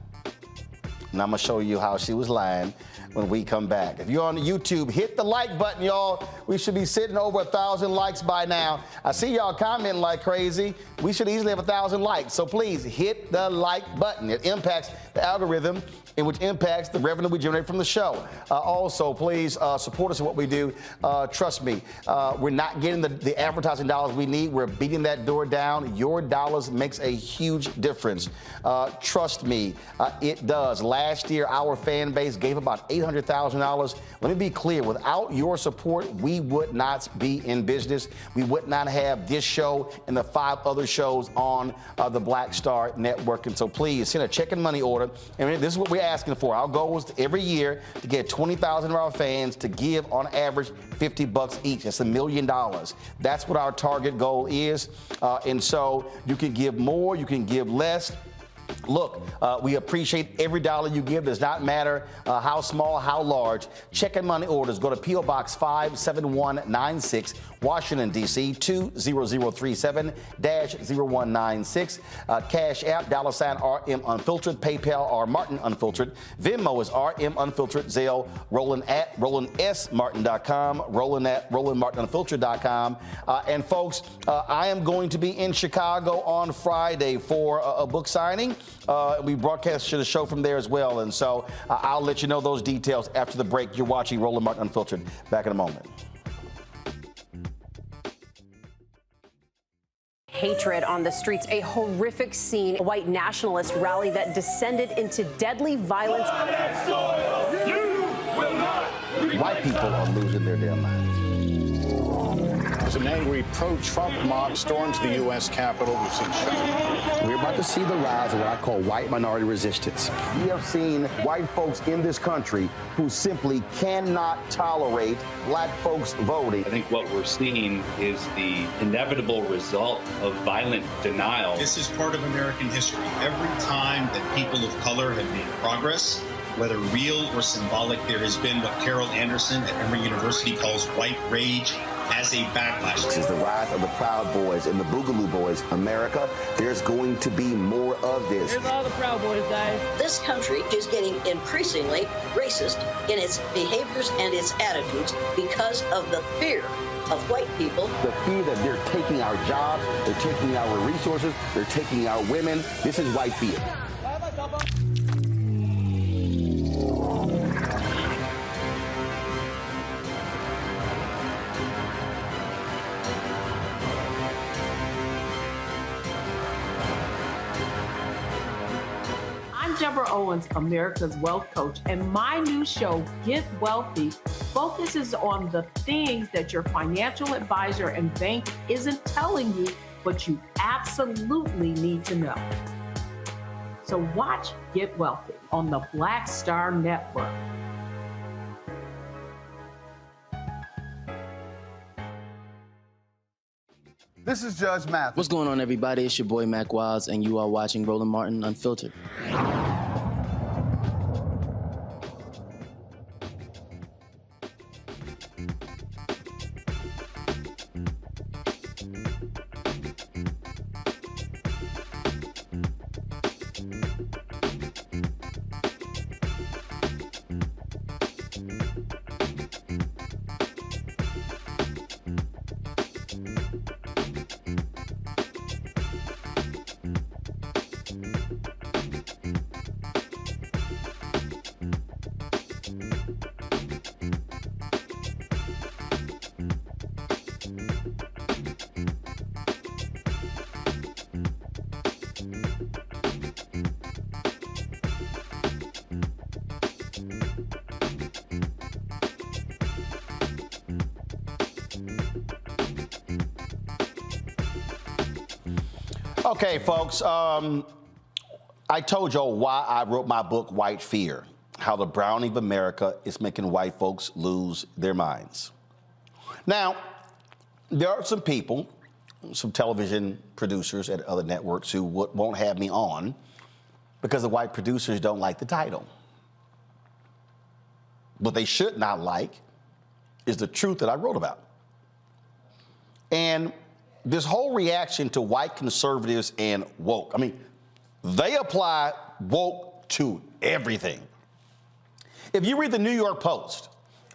And I'm going to show you how she was lying when we come back. If you're on YouTube, hit the like button, y'all. We should be sitting over 1,000 likes by now. I see y'all commenting like crazy. We should easily have 1,000 likes. So please hit the like button. It impacts the algorithm, and which impacts the revenue we generate from the show. Also, please support us in what we do. Trust me, we're not getting the advertising dollars we need. We're beating that door down. Your dollars makes a huge difference. Trust me, it does. Last year, our fan base gave about $800,000. Let me be clear, without your support, we would not be in business. We would not have this show and the 5 other shows on the Black Star Network. And so please send a check and money order. And this is what we're asking for. Our goal is every year to get 20,000 of our fans to give on average $50 each. That's $1 million. That's what our target goal is. And so you can give more, you can give less. Look, we appreciate every dollar you give. Does not matter how small, how large. Check and money orders. Go to P.O. Box 57196, Washington, D.C. 20037-0196. Cash App, $RM Unfiltered. PayPal, R Martin Unfiltered. Venmo is RM Unfiltered. Zelle, Roland at RolandSMartin.com. Roland at RolandMartinUnfiltered.com. And folks, I am going to be in Chicago on Friday for a book signing. We broadcast the show from there as well. And so I'll let you know those details after the break. You're watching Roland Martin Unfiltered. Back in a moment. Hatred on the streets, a horrific scene, a white nationalist rally that descended into deadly violence. White people are losing their damn minds. As an angry pro-Trump mob storms the U.S. Capitol, we've seen shooting. We're about to see the rise of what I call white minority resistance. We have seen white folks in this country who simply cannot tolerate black folks voting. I think what we're seeing is the inevitable result of violent denial. This is part of American history. Every time that people of color have made progress, whether real or symbolic, there has been what Carol Anderson at Emory University calls white rage as a backlash. This is the rise of the Proud Boys and the Boogaloo Boys. America, there's going to be more of this. Here's all the Proud Boys, guys. This country is getting increasingly racist in its behaviors and its attitudes because of the fear of white people. The fear that they're taking our jobs, they're taking our resources, they're taking our women. This is white fear. Deborah Owens, America's Wealth Coach, and my new show, Get Wealthy, focuses on the things that your financial advisor and bank isn't telling you, but you absolutely need to know. So watch Get Wealthy on the Black Star Network. This is Judge Mathis. What's going on, everybody? It's your boy, Mac Wiles, and you are watching Roland Martin Unfiltered. Okay, folks, I told y'all why I wrote my book, White Fear, how the browning of America is making white folks lose their minds. Now, there are some people, some television producers at other networks who won't have me on because the white producers don't like the title. What they should not like is the truth that I wrote about. And this whole reaction to white conservatives and woke, I mean, they apply woke to everything. If you read the New York Post,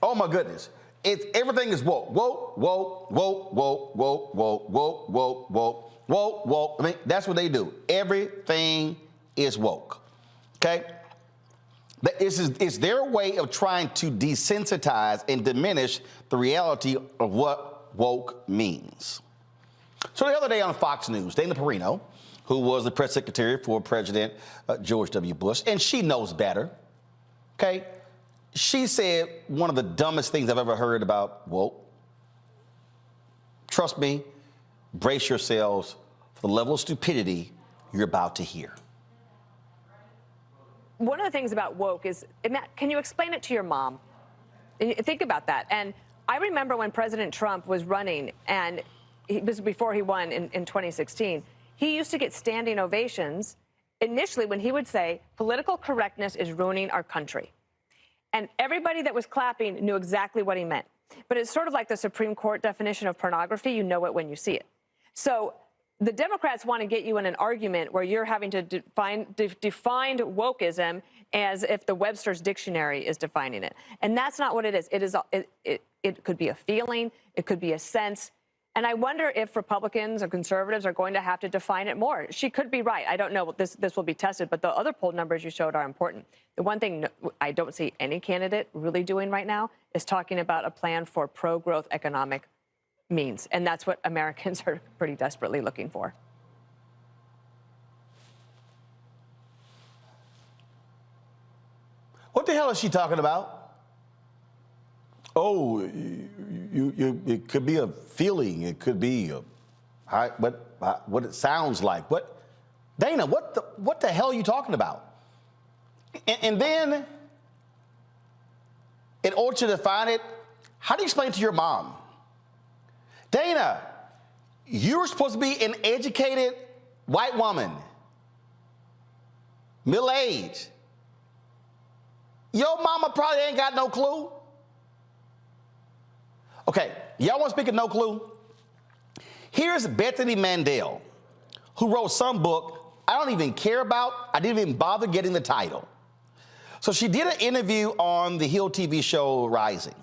oh my goodness, everything is woke. Woke, woke, woke, woke, woke, woke, woke, woke, woke, woke, woke. I mean, that's what they do. Everything is woke. Okay? It's their way of trying to desensitize and diminish the reality of what woke means. So the other day on Fox News, Dana Perino, who was the press secretary for President George W. Bush, and she knows better, okay? She said one of the dumbest things I've ever heard about woke. Trust me, brace yourselves for the level of stupidity you're about to hear. One of the things about woke is, can you explain it to your mom? Think about that. And I remember when President Trump was running, and it was before he won in 2016, he used to get standing ovations initially when he would say, political correctness is ruining our country. And everybody that was clapping knew exactly what he meant. But it's sort of like the Supreme Court definition of pornography. You know it when you see it. So the Democrats want to get you in an argument where you're having to define wokeism as if the Webster's Dictionary is defining it. And that's not what it is. It could be a feeling. It could be a sense. And I wonder if Republicans or conservatives are going to have to define it more. She could be right. I don't know. This will be tested. But the other poll numbers you showed are important. The one thing I don't see any candidate really doing right now is talking about a plan for pro-growth economic means. And that's what Americans are pretty desperately looking for. What the hell is she talking about? Oh, it could be a feeling. It could be what it sounds like. What, Dana? What the hell are you talking about? And then, in order to define it, how do you explain it to your mom? Dana, you're supposed to be an educated white woman, middle-aged. Your mama probably ain't got no clue. Okay, y'all want to speak of no clue? Here's Bethany Mandel, who wrote some book I don't even care about. I didn't even bother getting the title. So she did an interview on the Hill TV show Rising.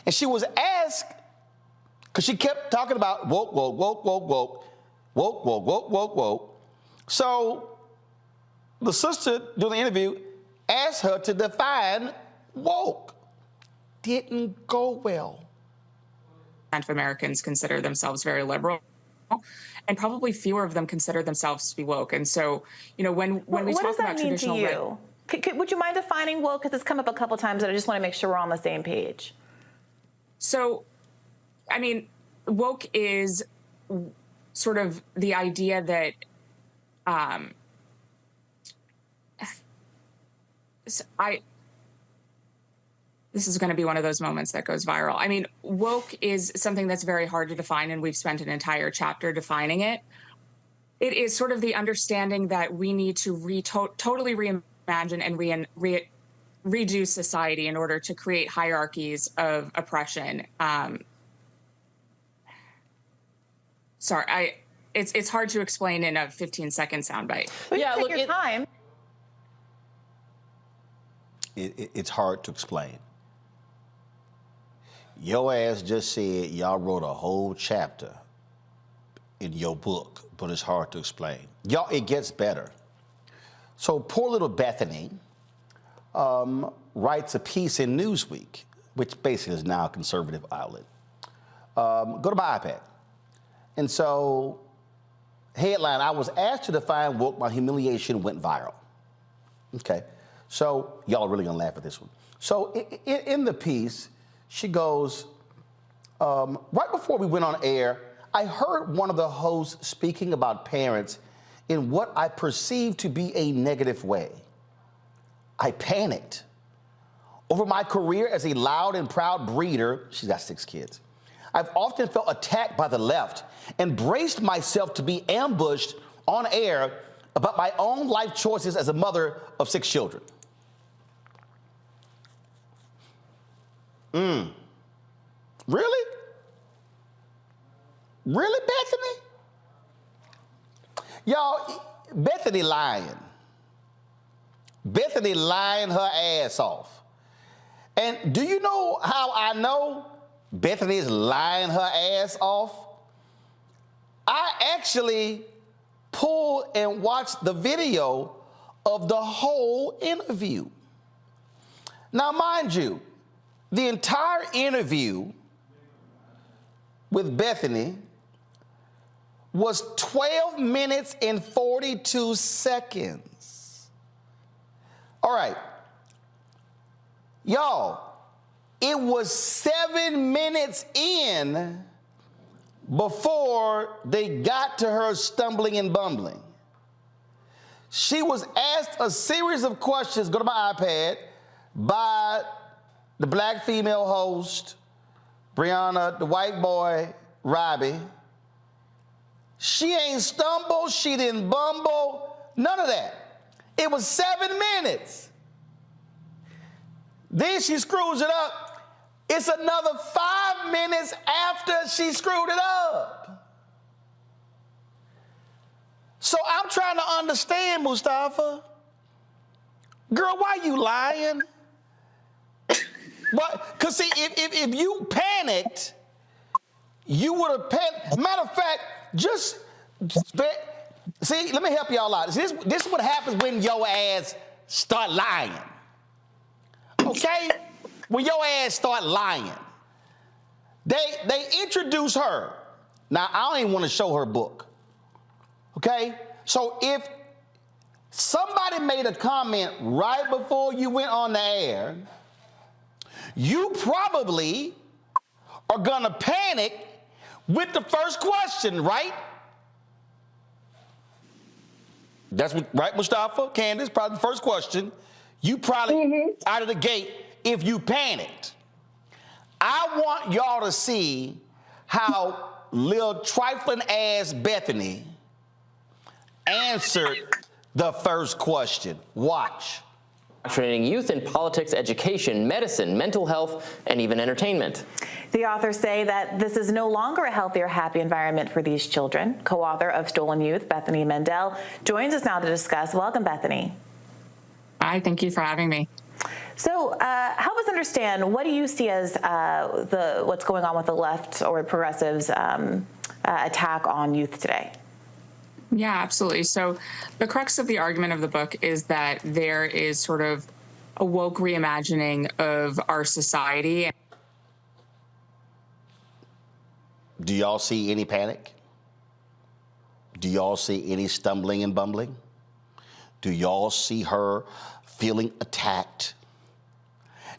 And she was asked, because she kept talking about woke, woke, woke, woke, woke, woke, woke, woke, woke, woke. So the sister doing the interview asked her to define woke. Didn't go well. Of Americans consider themselves very liberal, and probably fewer of them consider themselves to be woke. And so, you know, when we talk about traditional, what does that mean to you? Would you mind defining woke? Because it's come up a couple times, and I just want to make sure we're on the same page. So, I mean, woke is sort of the idea that this is going to be one of those moments that goes viral. I mean, woke is something that's very hard to define, and we've spent an entire chapter defining it. It is sort of the understanding that we need to totally reimagine and redo society in order to create hierarchies of oppression. Sorry, it's hard to explain in a 15-second soundbite. Yeah, look, your time. It's hard to explain. Your ass just said y'all wrote a whole chapter in your book, but it's hard to explain. Y'all, it gets better. So poor little Bethany writes a piece in Newsweek, which basically is now a conservative outlet. Go to my iPad. And so, headline, I was asked to define woke, my humiliation went viral. Okay, so y'all are really gonna laugh at this one. So in the piece, she goes, right before we went on air, I heard one of the hosts speaking about parents in what I perceived to be a negative way. I panicked. Over my career as a loud and proud breeder, she's got 6 kids, I've often felt attacked by the left and braced myself to be ambushed on air about my own life choices as a mother of 6 children. Really? Really, Bethany? Y'all, Bethany lying. Bethany lying her ass off. And do you know how I know Bethany is lying her ass off? I actually pulled and watched the video of the whole interview. Now, mind you, the entire interview with Bethany was 12 minutes and 42 seconds. All right. Y'all, it was 7 minutes in before they got to her stumbling and bumbling. She was asked a series of questions, go to my iPad, by the black female host, Brianna, the white boy, Robbie. She ain't stumbled, she didn't bumble, none of that. It was 7 minutes. Then she screws it up. It's another 5 minutes after she screwed it up. So I'm trying to understand, Mustafa. Girl, why you lying? Because see, if you panicked, you would have panicked. Matter of fact, see, let me help y'all out. This is what happens when your ass start lying. Okay? When your ass start lying. They introduce her. Now, I don't even want to show her book. Okay? So if somebody made a comment right before you went on the air, you probably are going to panic with the first question, right? That's what, right, Mustafa, Candace, probably the first question. You probably out of the gate if you panicked. I want y'all to see how little trifling ass Bethany answered the first question. Watch. Training youth in politics, education, medicine, mental health, and even entertainment. The authors say that this is no longer a healthy or happy environment for these children. Co-author of Stolen Youth, Bethany Mendel, joins us now to discuss. Welcome, Bethany. Hi, thank you for having me. So help us understand, what do you see as what's going on with the left or progressives' attack on youth today? Yeah, absolutely. So the crux of the argument of the book is that there is sort of a woke reimagining of our society. Do y'all see any panic? Do y'all see any stumbling and bumbling? Do y'all see her feeling attacked?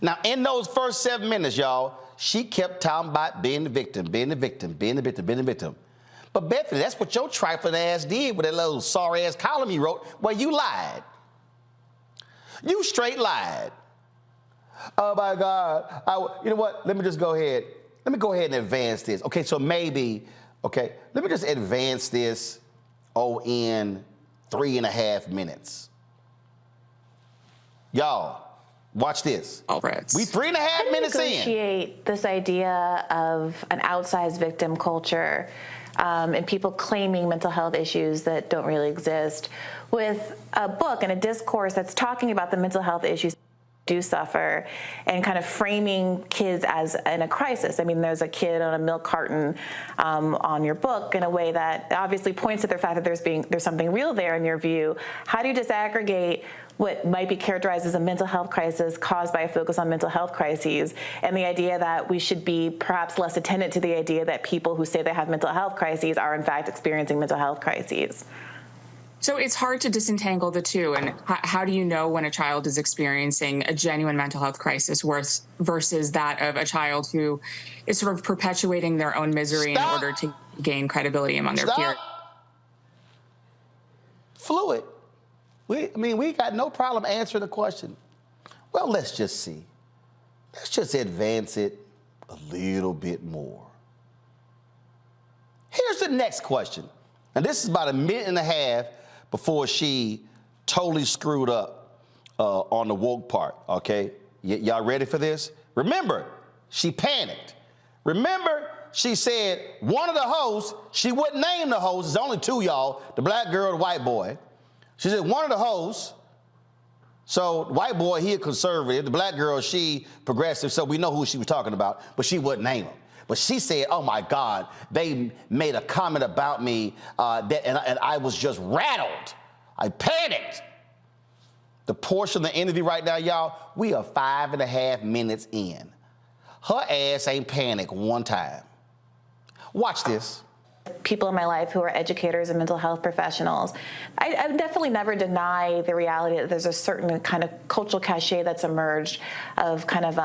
Now, in those first 7 minutes, y'all, she kept talking about being the victim, being the victim, being the victim, being the victim. But Bethany, that's what your trifling ass did with that little sorry ass column you wrote where you lied. You straight lied. Oh my God. You know what? Let me just go ahead. Let me go ahead and advance this. Okay, so maybe, okay, let me just advance this, in 3.5 minutes. Y'all, watch this. We 3.5 minutes in. How do you negotiate this idea of an outsized victim culture and people claiming mental health issues that don't really exist with a book and a discourse that's talking about the mental health issues do suffer and kind of framing kids as in a crisis? I mean, there's a kid on a milk carton on your book in a way that obviously points to the fact that there's something real there in your view. How do you disaggregate what might be characterized as a mental health crisis caused by a focus on mental health crises and the idea that we should be perhaps less attentive to the idea that people who say they have mental health crises are in fact experiencing mental health crises? So it's hard to disentangle the two. And how do you know when a child is experiencing a genuine mental health crisis versus that of a child who is sort of perpetuating their own misery in order to gain credibility among their peers? Fluid. We got no problem answering the question. Well, let's just see. Let's just advance it a little bit more. Here's the next question. And this is about a minute and a half before she totally screwed up on the woke part, okay? Y'all ready for this? Remember, she panicked. Remember, she said one of the hosts, she wouldn't name the hosts, there's only two, y'all, the black girl and the white boy. She said one of the hosts, so the white boy, he a conservative, the black girl, she progressive, so we know who she was talking about, but she wouldn't name him. But she said, oh my God, they made a comment about me and I was just rattled. I panicked. The portion of the interview right now, y'all, we are 5.5 minutes in. Her ass ain't panicked one time. Watch this. People in my life who are educators and mental health professionals, I definitely never deny the reality that there's a certain kind of cultural cachet that's emerged of kind of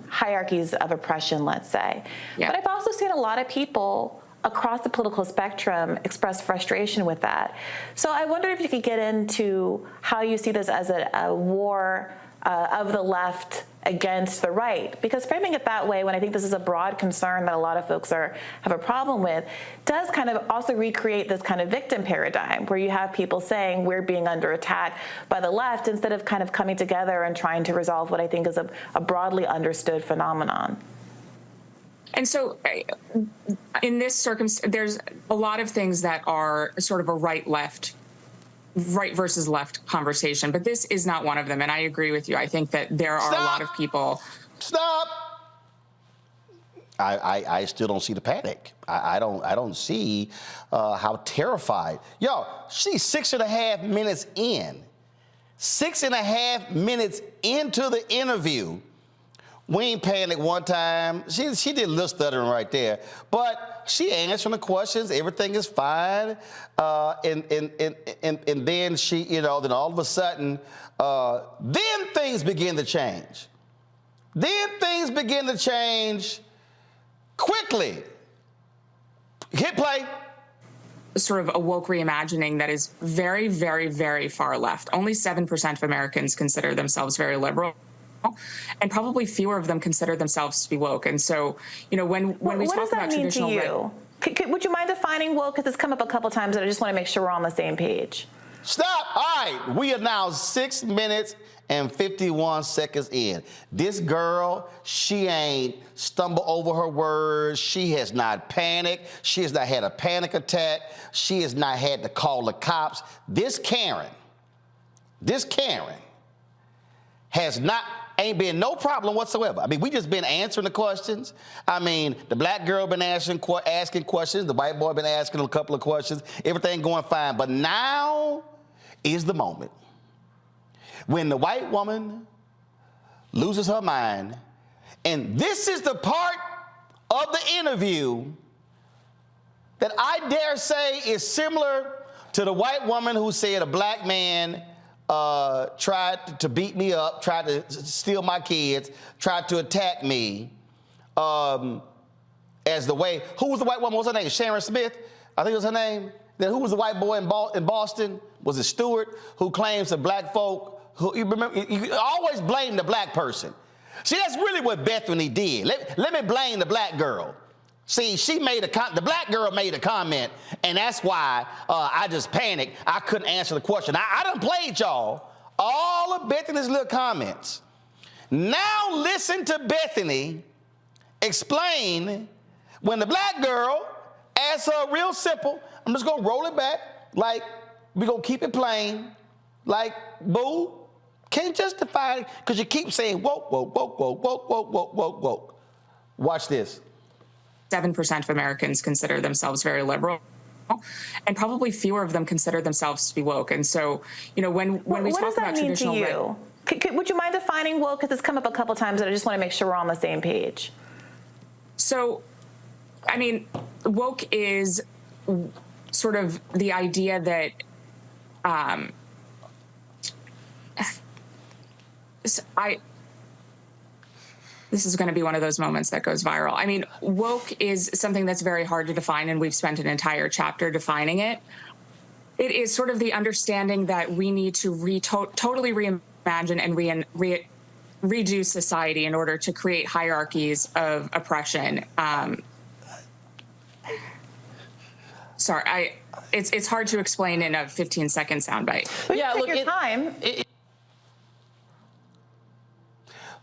hierarchies of oppression, let's say. Yeah. But I've also seen a lot of people across the political spectrum express frustration with that. So I wonder if you could get into how you see this as a war of the left against the right, because framing it that way, when I think this is a broad concern that a lot of folks have a problem with, does kind of also recreate this kind of victim paradigm where you have people saying we're being under attack by the left instead of kind of coming together and trying to resolve what I think is a broadly understood phenomenon. And so in this circumstance, there's a lot of things that are sort of a right versus left conversation, but this is not one of them. And I agree with you. I think that there are a lot of people. Stop. I still don't see the panic. I don't see how terrified. Yo, she's 6.5 minutes in. 6.5 minutes into the interview. We ain't panicked one time. She did a little stuttering right there, but she answering the questions. Everything is fine. And then she, then all of a sudden, then things begin to change. Then things begin to change quickly. Hit play. Sort of a woke reimagining that is very, very, very far left. Only 7% of Americans consider themselves very liberal. And probably fewer of them consider themselves to be woke. And so, when we talk about traditional, what does that mean to you? Would you mind defining woke? Because it's come up a couple times, and I just want to make sure we're on the same page. Stop. All right. We are now 6 minutes and 51 seconds in. This girl, she ain't stumbled over her words. She has not panicked. She has not had a panic attack. She has not had to call the cops. This Karen ain't been no problem whatsoever. I mean, we just been answering the questions. I mean, the black girl been asking questions. The white boy been asking a couple of questions. Everything going fine. But now is the moment when the white woman loses her mind. And this is the part of the interview that I dare say is similar to the white woman who said a black man tried to beat me up, tried to steal my kids, tried to attack me as the way. Who was the white woman? What was her name? Sharon Smith, I think it was her name. Then who was the white boy in Boston? Was it Stewart, who claims that black folk, you always blame the black person. See, that's really what Bethany did. Let me blame the black girl. See, the black girl made a comment, and that's why I just panicked. I couldn't answer the question. I done played y'all all of Bethany's little comments. Now listen to Bethany explain when the black girl asked her real simple, I'm just going to roll it back, like we're going to keep it plain, like, boo, can't justify it because you keep saying woke, woke, woke, woke, woke, woke, woke, woke, woke. Watch this. 7% of Americans consider themselves very liberal, and probably fewer of them consider themselves to be woke. And so, when we talk about traditional, what does that mean to you? Would you mind defining woke? Because it's come up a couple times, and I just want to make sure we're on the same page. So, I mean, woke is sort of the idea that This is going to be one of those moments that goes viral. I mean, woke is something that's very hard to define, and we've spent an entire chapter defining it. It is sort of the understanding that we need to totally reimagine and redo society in order to create hierarchies of oppression. Sorry, it's hard to explain in a 15-second soundbite. Yeah, take your time.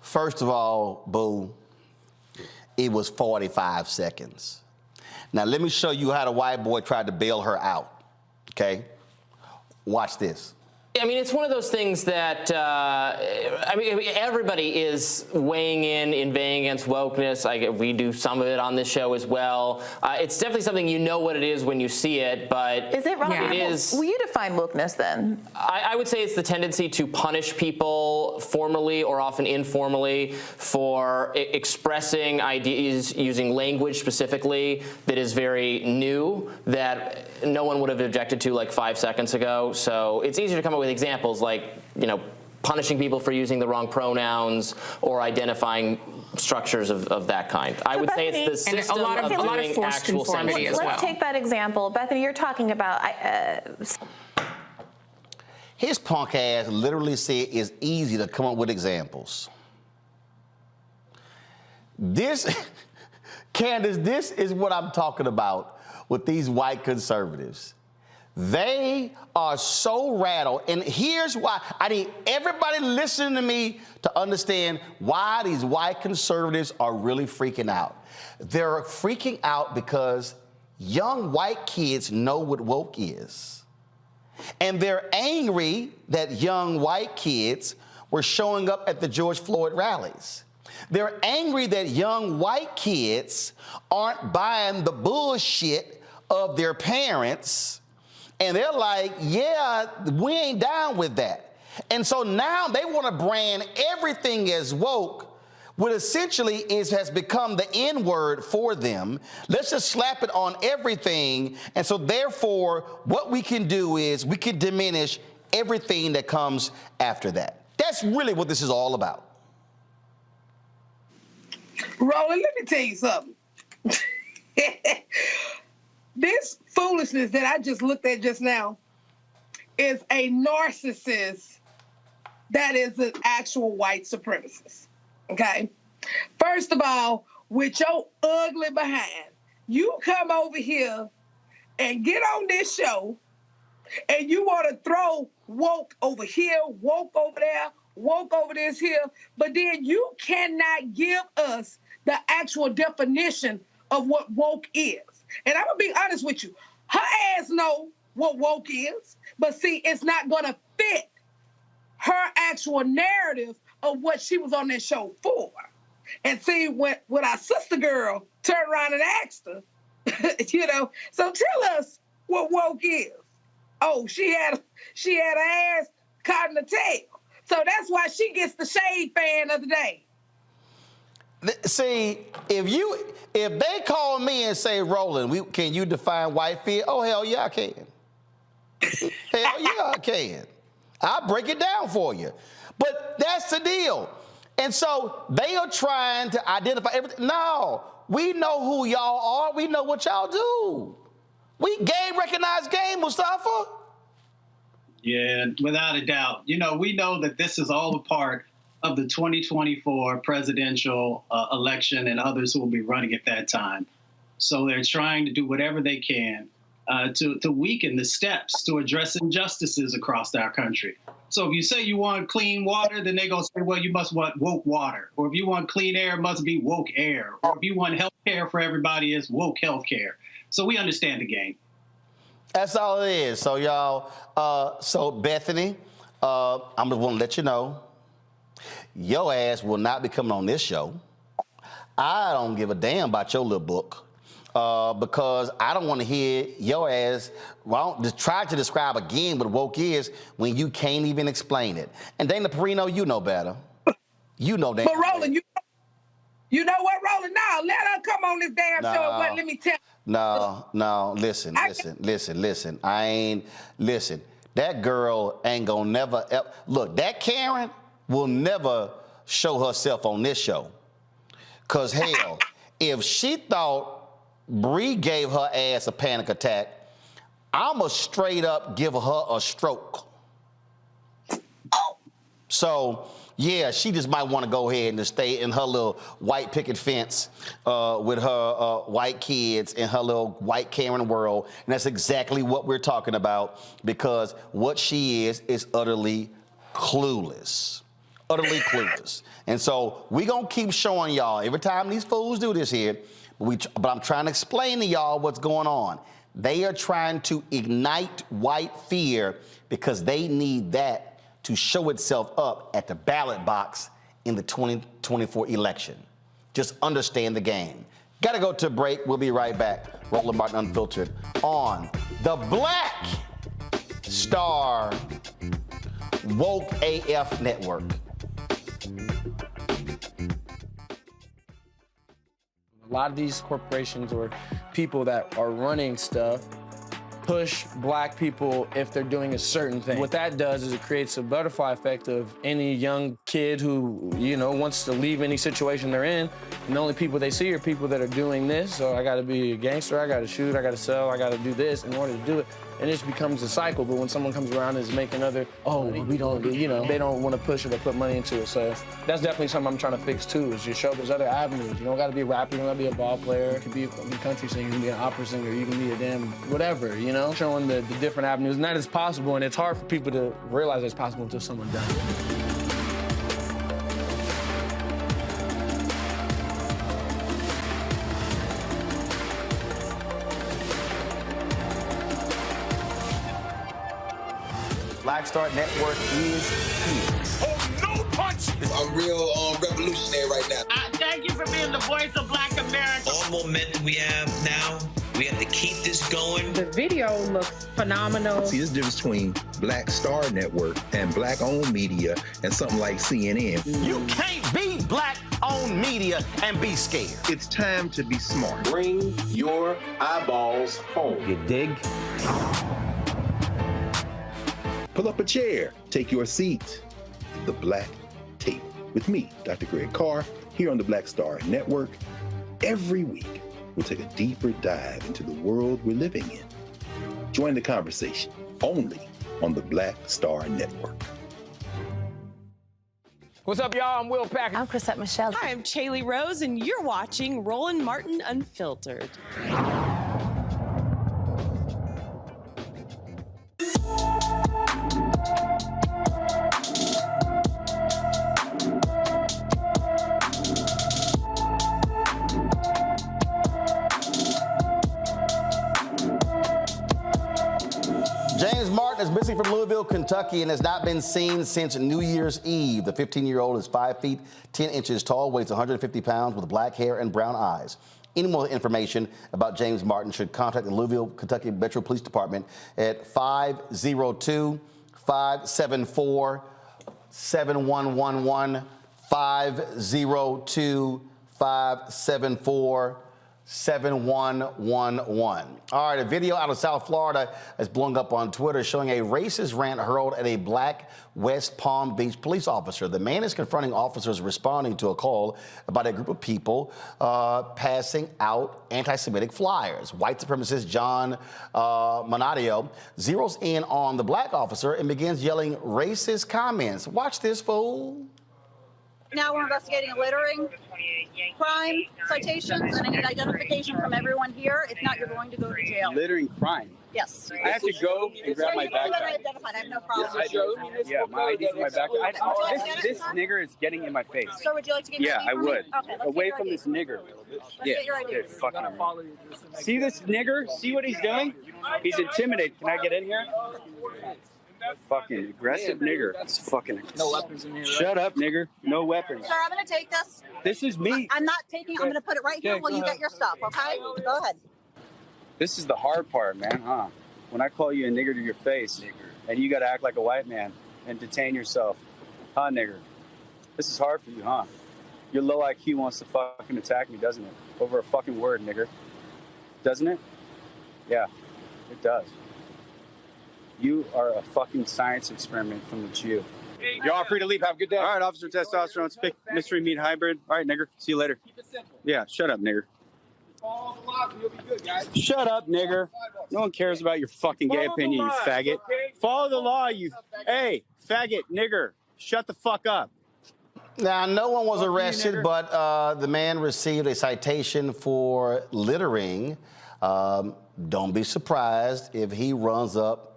First of all, boo, it was 45 seconds. Now, let me show you how the white boy tried to bail her out, okay? Watch this. I mean, it's one of those things that, I mean, everybody is weighing in, inveighing against wokeness. We do some of it on this show as well. It's definitely something, you know what it is when you see it, but is it wrong? It is. Will you define wokeness then? I would say it's the tendency to punish people formally or often informally for expressing ideas using language specifically that is very new, that no one would have objected to like 5 seconds ago. So it's easier to come up with examples like, you know, punishing people for using the wrong pronouns or identifying structures of that kind. I would say it's the system of doing actual censorship. Let's take that example. Bethany, you're talking about... His punk ass literally said it's easy to come up with examples. Candace, this is what I'm talking about with these white conservatives. They are so rattled, and here's why. I need everybody listening to me to understand why these white conservatives are really freaking out. They're freaking out because young white kids know what woke is. And they're angry that young white kids were showing up at the George Floyd rallies. They're angry that young white kids aren't buying the bullshit of their parents. And they're like, yeah, we ain't down with that. And so now they want to brand everything as woke, what essentially has become the N-word for them. Let's just slap it on everything. And so therefore, what we can do is we can diminish everything that comes after that. That's really what this is all about. Roland, let me tell you something. This foolishness that I just looked at just now is a narcissist that is an actual white supremacist, okay? First of all, with your ugly behind, you come over here and get on this show and you want to throw woke over here, woke over there, woke over this here, but then you cannot give us the actual definition of what woke is. And I'm going to be honest with you. Her ass know what woke is, but see, it's not going to fit her actual narrative of what she was on that show for. And see, when our sister girl turned around and asked her, you know, so tell us what woke is. Oh, she had her ass caught in the tail. So that's why she gets the shade fan of the day. See, if they call me and say, Roland, can you define white fear? Oh, hell yeah, I can. Hell yeah, I can. I'll break it down for you. But that's the deal. And so they are trying to identify everything. No, we know who y'all are. We know what y'all do. We game, recognize game, Mustafa. Yeah, without a doubt. You know, we know that this is all a part of the 2024 presidential election and others who will be running at that time. So they're trying to do whatever they can to weaken the steps to address injustices across our country. So if you say you want clean water, then they're going to say, well, you must want woke water. Or if you want clean air, it must be woke air. Or if you want health care for everybody, it's woke health care. So we understand the game. That's all it is. So y'all, so Bethany, I'm just want to let you know, your ass will not be coming on this show. I don't give a damn about your little book because I don't want to hear your ass just try to describe again what woke is when you can't even explain it. And Dana Perino, you know better. You know that. But Roland, you know what, Roland? Now let her come on this damn show. But let me tell you. No, listen. that girl ain't gonna never, look, that Karen will never show herself on this show. Because, hell, if she thought Bree gave her ass a panic attack, I'ma straight up give her a stroke. So, yeah, she just might want to go ahead and just stay in her little white picket fence with her white kids in her little white Karen world. And that's exactly what we're talking about, because what she is utterly clueless. Utterly clueless. And so we're going to keep showing y'all every time these fools do this here, but I'm trying to explain to y'all what's going on. They are trying to ignite white fear because they need that to show itself up at the ballot box in the 2024 election. Just understand the game. Gotta go to a break. We'll be right back. Roland Martin Unfiltered on the Black Star Woke AF Network. A lot of these corporations or people that are running stuff push black people if they're doing a certain thing. What that does is it creates a butterfly effect of any young kid who, you know, wants to leave any situation they're in, and the only people they see are people that are doing this. So I gotta be a gangster, I gotta shoot, I gotta sell, I gotta do this in order to do it. And it just becomes a cycle. But when someone comes around and is making other, we don't, you know, they don't want to push it or put money into it. So that's definitely something I'm trying to fix too, is just show there's other avenues. You don't gotta be a rapper, you don't gotta be a ball player, you can be a country singer, you can be an opera singer, you can be a damn whatever, you know? Showing the different avenues, and that is possible, and it's hard for people to realize it's possible until someone does it. Black Star Network is here. Oh, no punches! I'm real revolutionary right now. Thank you for being the voice of Black America. All momentum we have now, we have to keep this going. The video looks phenomenal. See, there's a difference between Black Star Network and black-owned media and something like CNN. You can't be black-owned media and be scared. It's time to be smart. Bring your eyeballs home. You dig? Pull up a chair, take your seat at the Black Table with me, Dr. Greg Carr, here on the Black Star Network. Every week, we'll take a deeper dive into the world we're living in. Join the conversation only on the Black Star Network. What's up, y'all? I'm Will Packer. I'm Chrisette Michelle. Hi, I'm Chaley Rose, and you're watching Roland Martin Unfiltered. James Martin is missing from Louisville, Kentucky, and has not been seen since New Year's Eve. The 15-year-old is 5 feet 10 inches tall, weighs 150 pounds, with black hair and brown eyes. Any more information about James Martin should contact the Louisville, Kentucky Metro Police Department at 502-574-7111, 502-574-7111. 7111. All right, a video out of South Florida has blown up on Twitter showing a racist rant hurled at a black West Palm Beach police officer. The man is confronting officers responding to a call about a group of people passing out anti-Semitic flyers. White supremacist John Monadio zeroes in on the black officer and begins yelling racist comments. Watch this, fool. Now we're investigating a littering crime citations, and I need identification from everyone here. If not, you're going to go to jail. Littering crime? Yes. I have to go and grab my backpack. I have no problem. Yes, I do. Yeah, my ID's in my backpack. This nigger is getting in my face. So would you like to get your ID I from me? would. Okay, let's Away get your from ID. this nigger. Let's get your ID. Fucking see this nigger? See what he's doing? He's intimidated. Can I get in here? Fucking aggressive nigger. It's fucking. No weapons in here. Right? Shut up, nigger. No weapons. Sir, I'm going to take this. This is me. I'm not taking it. I'm going to put it right here Okay, while you go get ahead. your stuff, okay? Go ahead. This is the hard part, man, huh? When I call you a nigger to your face, and you gotta act like a white man and detain yourself. Huh, nigger? This is hard for you, huh? Your low IQ wants to fucking attack me, doesn't it? Over a fucking word, nigger. Doesn't it? Yeah, it does. You are a fucking science experiment from the Jew. You're all free to leave. Have a good day. All right, Officer Testosterone, spick, mystery meat hybrid. All right, nigger. See you later. Keep it simple. Yeah, shut up, nigger. Follow the laws and you'll be good, guys. Shut up, nigger. No one cares about your fucking gay opinion, you faggot. Follow the law, you... Hey, faggot, nigger. Shut the fuck up. Now, no one was arrested, but the man received a citation for littering. Don't be surprised if he runs up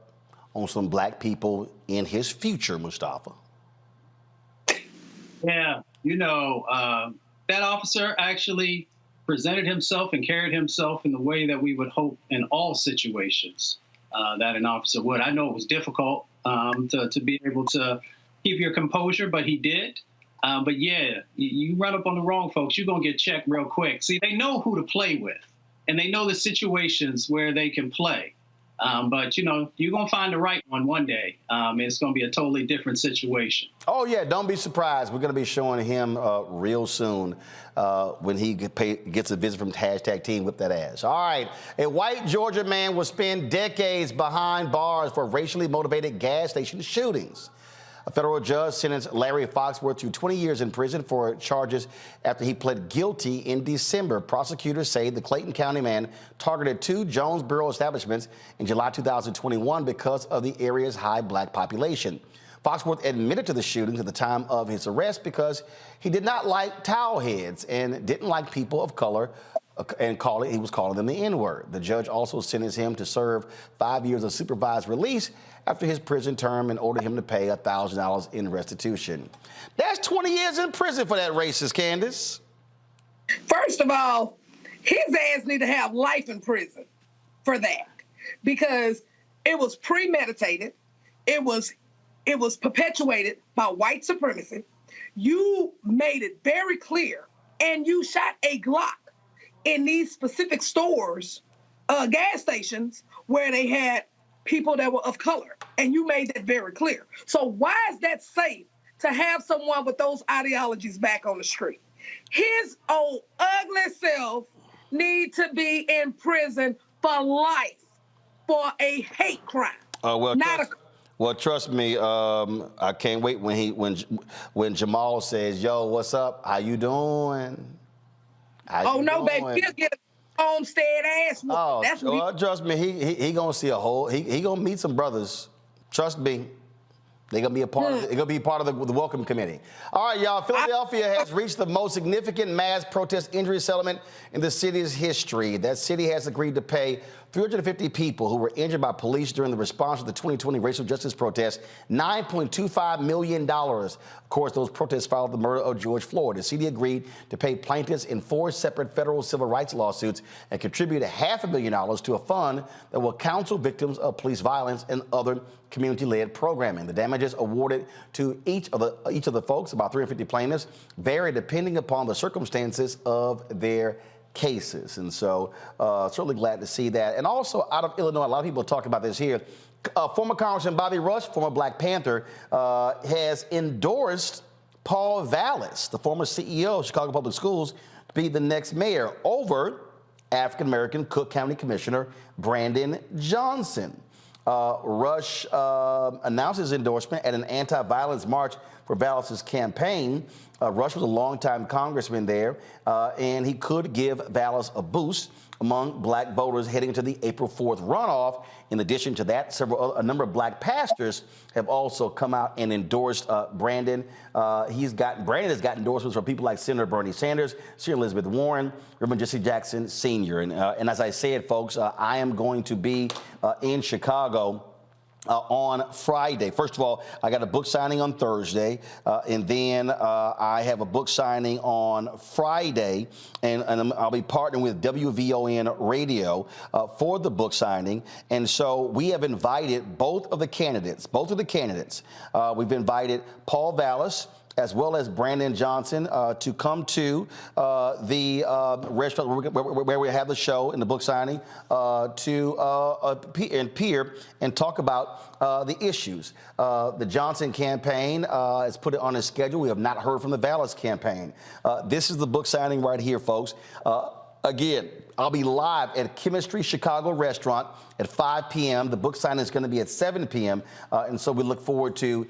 on some black people in his future, Mustafa. Yeah, you know, that officer actually presented himself and carried himself in the way that we would hope in all situations that an officer would. I know it was difficult to be able to keep your composure, but he did. But yeah, you run up on the wrong folks, you're going to get checked real quick. See, they know who to play with, and they know the situations where they can play. But, you know, you're going to find the right one day. It's going to be a totally different situation. Oh, yeah, don't be surprised. We're going to be showing him real soon when he gets a visit from #Team Whip That Ass. All right, a white Georgia man will spend decades behind bars for racially motivated gas station shootings. A federal judge sentenced Larry Foxworth to 20 years in prison for charges after he pled guilty in December. Prosecutors say the Clayton County man targeted 2 Jonesboro establishments in July 2021 because of the area's high black population. Foxworth admitted to the shootings at the time of his arrest because he did not like towel heads and didn't like people of color and he was calling them the N-word. The judge also sentenced him to serve 5 years of supervised release after his prison term and ordered him to pay $1,000 in restitution. That's 20 years in prison for that racist, Candace. First of all, his ass need to have life in prison for that, because it was premeditated. It was perpetuated by white supremacy. You made it very clear, and you shot a Glock in these specific stores, gas stations, where they had people that were of color, and you made that very clear. So why is that safe to have someone with those ideologies back on the street? His old ugly self need to be in prison for life for a hate crime. Well, trust me, I can't wait when Jamal says, "Yo, what's up? How you doing?" Baby, he'll get a homestead ass. Oh, trust me, he gonna see a whole. He gonna meet some brothers. Trust me, they gonna be a part. They're gonna be part of the welcome committee. All right, y'all. Philadelphia has reached the most significant mass protest injury settlement in the city's history. That city has agreed to pay 350 people who were injured by police during the response to the 2020 racial justice protests $9.25 million. Of course, those protests followed the murder of George Floyd. The city agreed to pay plaintiffs in 4 separate federal civil rights lawsuits and contribute $500,000 to a fund that will counsel victims of police violence and other community-led programming. The damages awarded to each of the folks, about 350 plaintiffs, vary depending upon the circumstances of their cases. And so certainly glad to see that. And also out of Illinois, a lot of people talk about this here. Former Congressman Bobby Rush, former Black Panther, has endorsed Paul Vallis, the former CEO of Chicago Public Schools, to be the next mayor over African-American Cook County Commissioner Brandon Johnson. Rush announced his endorsement at an anti-violence march for Vallis's campaign. Rush was a longtime congressman there, and he could give Vallis a boost among black voters heading into the April 4th runoff. In addition to that, a number of black pastors have also come out and endorsed Brandon. Brandon has got endorsements from people like Senator Bernie Sanders, Senator Elizabeth Warren, Reverend Jesse Jackson Sr. And as I said, folks, I am going to be in Chicago on Friday. First of all, I got a book signing on Thursday, and then I have a book signing on Friday, and I'll be partnering with WVON Radio for the book signing. And so we have invited both of the candidates. We've invited Paul Vallis as well as Brandon Johnson to come to the restaurant where we have the show and the book signing to appear and talk about the issues. The Johnson campaign has put it on his schedule. We have not heard from the Vallis campaign. This is the book signing right here, folks. Again, I'll be live at Chemistry Chicago Restaurant at 5 p.m. The book signing is going to be at 7 p.m. And so we look forward to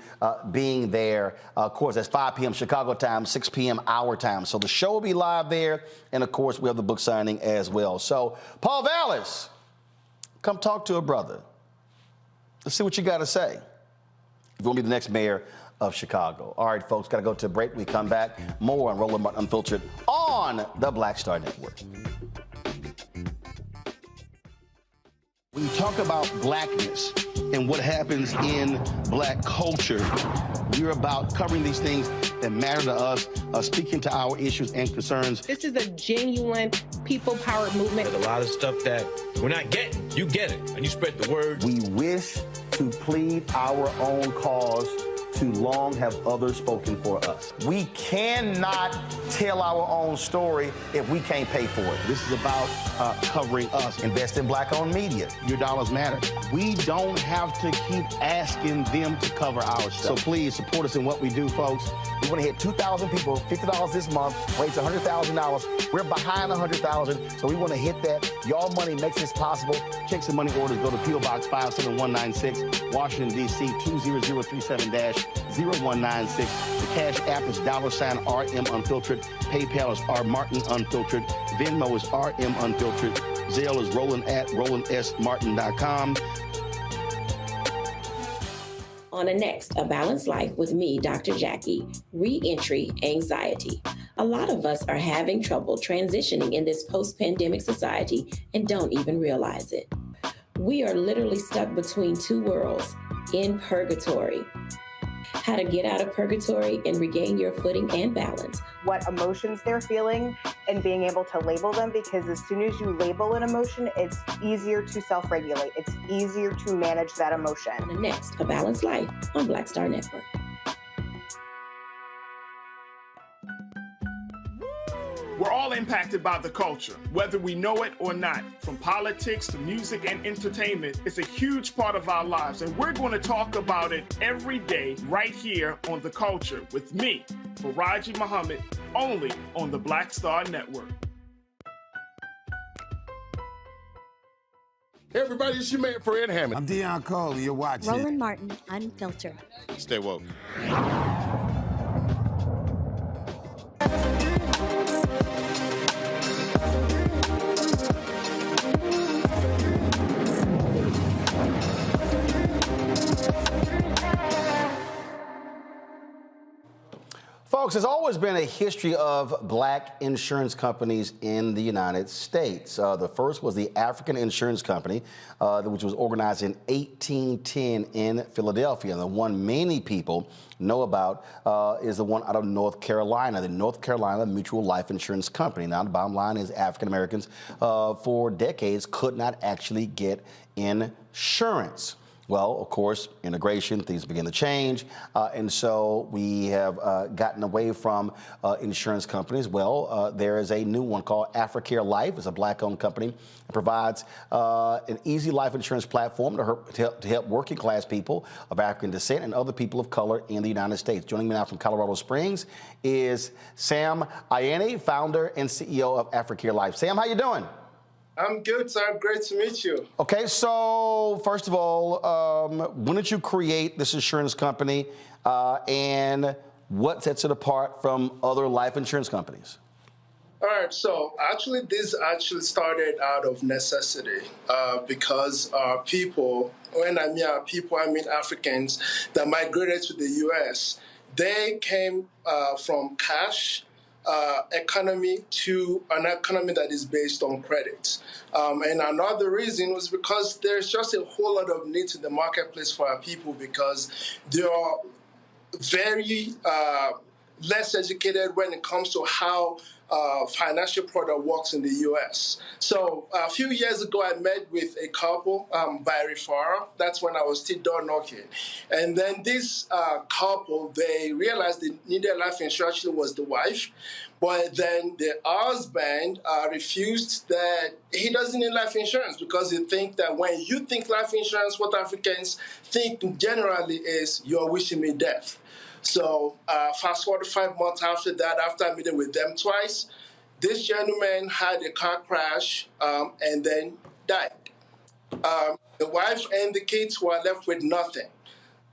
being there. Of course, that's 5 p.m. Chicago time, 6 p.m. our time. So the show will be live there. And, of course, we have the book signing as well. So, Paul Vallis, come talk to a brother. Let's see what you got to say. If you want to be the next mayor of Chicago. All right, folks, got to go to a break. We come back. More on Roland Martin Unfiltered on the Black Star Network. When you talk about blackness and what happens in black culture, we're about covering these things that matter to us, speaking to our issues and concerns. This is a genuine people-powered movement. There's a lot of stuff that we're not getting. You get it, and you spread the word. We wish to plead our own cause. Too long have others spoken for us. We cannot tell our own story if we can't pay for it. This is about covering us. Invest in black-owned media. Your dollars matter. We don't have to keep asking them to cover our stuff. So please support us in what we do, folks. We want to hit 2,000 people, $50 this month, raise $100,000. We're behind 100,000, so we want to hit that. Y'all money makes this possible. Check some money orders. Go to P.O. Box 57196, Washington, D.C. 20037-0196. The Cash App is $RM Unfiltered. PayPal is R Martin Unfiltered. Venmo is RM Unfiltered. Zelle is Roland at RolandSMartin.com. On the next A Balanced Life with me, Dr. Jackie, Re-Entry Anxiety. A lot of us are having trouble transitioning in this post-pandemic society and don't even realize it. We are literally stuck between two worlds, in purgatory. How to get out of purgatory and regain your footing and balance. What emotions they're feeling and being able to label them, because as soon as you label an emotion, it's easier to self-regulate. It's easier to manage that emotion. The next, A Balanced Life on Black Star Network. We're all impacted by the culture, whether we know it or not. From politics to music and entertainment, it's a huge part of our lives, and we're going to talk about it every day right here on The Culture with me, Faraji Muhammad, only on the Black Star Network. Hey everybody, it's your man Fred Hammond. I'm Deion Cole, and you're watching Roland Martin Unfiltered. Stay woke. Folks, there's always been a history of black insurance companies in the United States. The first was the African Insurance Company, which was organized in 1810 in Philadelphia. And the one many people know about is the one out of North Carolina, the North Carolina Mutual Life Insurance Company. Now, the bottom line is African Americans for decades could not actually get insurance. Well, of course, integration, things begin to change, and so we have gotten away from insurance companies. Well, there is a new one called Africare Life. It's a black-owned company. It provides an easy life insurance platform to help working class people of African descent and other people of color in the United States. Joining me now from Colorado Springs is Sam Otiene, founder and CEO of Africare Life. Sam, how you doing? I'm good, sir. Great to meet you. Okay, so first of all, when did you create this insurance company, and what sets it apart from other life insurance companies? All right, so actually this started out of necessity because our people, when I mean our people, I mean Africans that migrated to the U.S., they came from cash economy to an economy that is based on credit. And another reason was because there's just a whole lot of need in the marketplace for our people because they are very less educated when it comes to how financial product works in the U.S. So a few years ago, I met with a couple by referral. That's when I was still door knocking. And then this couple, they realized they needed life insurance. Actually was the wife. But then the husband refused that he doesn't need life insurance because they think that when you think life insurance, what Africans think generally is you're wishing me death. So fast forward 5 months after that, after I meeting with them twice, this gentleman had a car crash and then died. The wife and the kids were left with nothing.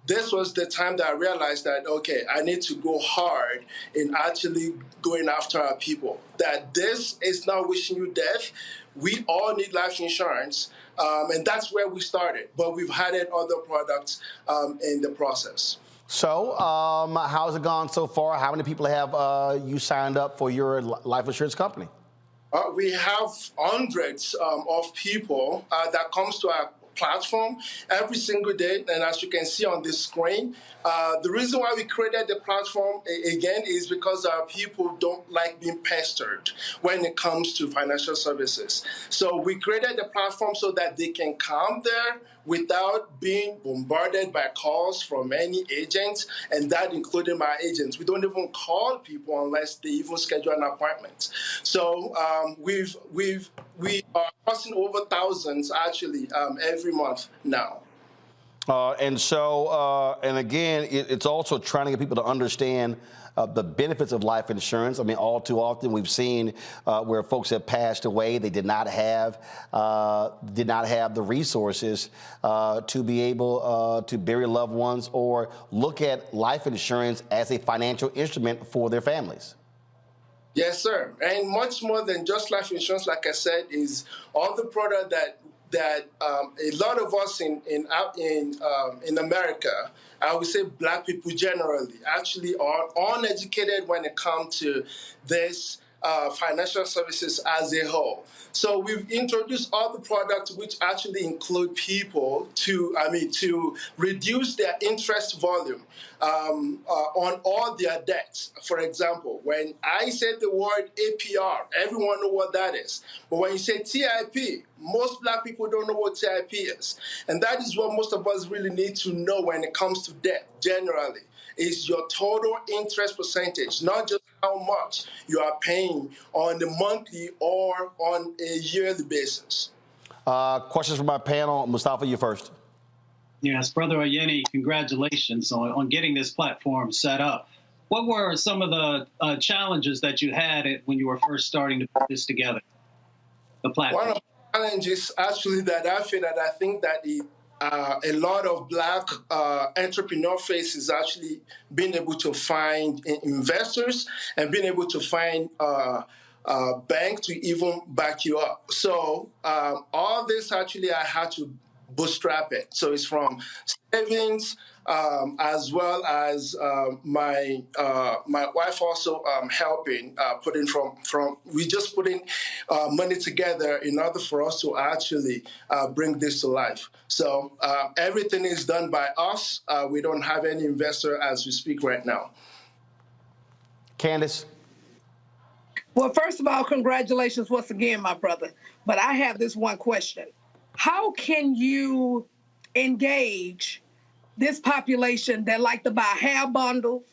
This was the time that I realized that, okay, I need to go hard in actually going after our people. That this is not wishing you death. We all need life insurance. And that's where we started. But we've added other products in the process. So how's it gone so far? How many people have you signed up for your life insurance company? We have hundreds of people that comes to our platform every single day, and as you can see on this screen, the reason why we created the platform again is because our people don't like being pestered when it comes to financial services. So we created the platform so that they can come there without being bombarded by calls from any agents, and that including my agents. We don't even call people unless they even schedule an appointment. So we are crossing over thousands actually every month now. And again, it's also trying to get people to understand the benefits of life insurance. I mean, all too often we've seen where folks have passed away. They did not have the resources to be able to bury loved ones or look at life insurance as a financial instrument for their families. Yes, sir. And much more than just life insurance, like I said, is all the product that a lot of us in America, I would say Black people generally, actually are uneducated when it comes to this financial services as a whole. So we've introduced all the products which actually include people to reduce their interest volume on all their debts. For example, when I say the word APR, everyone knows what that is. But when you say TIP, most Black people don't know what TIP is. And that is what most of us really need to know when it comes to debt generally, is your total interest percentage, not just how much you are paying on the monthly or on a yearly basis. Questions from my panel. Mustafa, you first. Yes, Brother Otiene, congratulations on getting this platform set up. What were some of the challenges that you had when you were first starting to put this together, the platform? One of the challenges actually that I think that a lot of Black entrepreneur face is actually being able to find investors and being able to find bank to even back you up. So all this actually I had to bootstrap it. So it's from savings as well as my wife also helping we just putting money together in order for us to actually bring this to life. So everything is done by us. We don't have any investor as we speak right now. Candace? Well, first of all, congratulations once again, my brother. But I have this one question. How can you engage this population that like to buy hair bundles,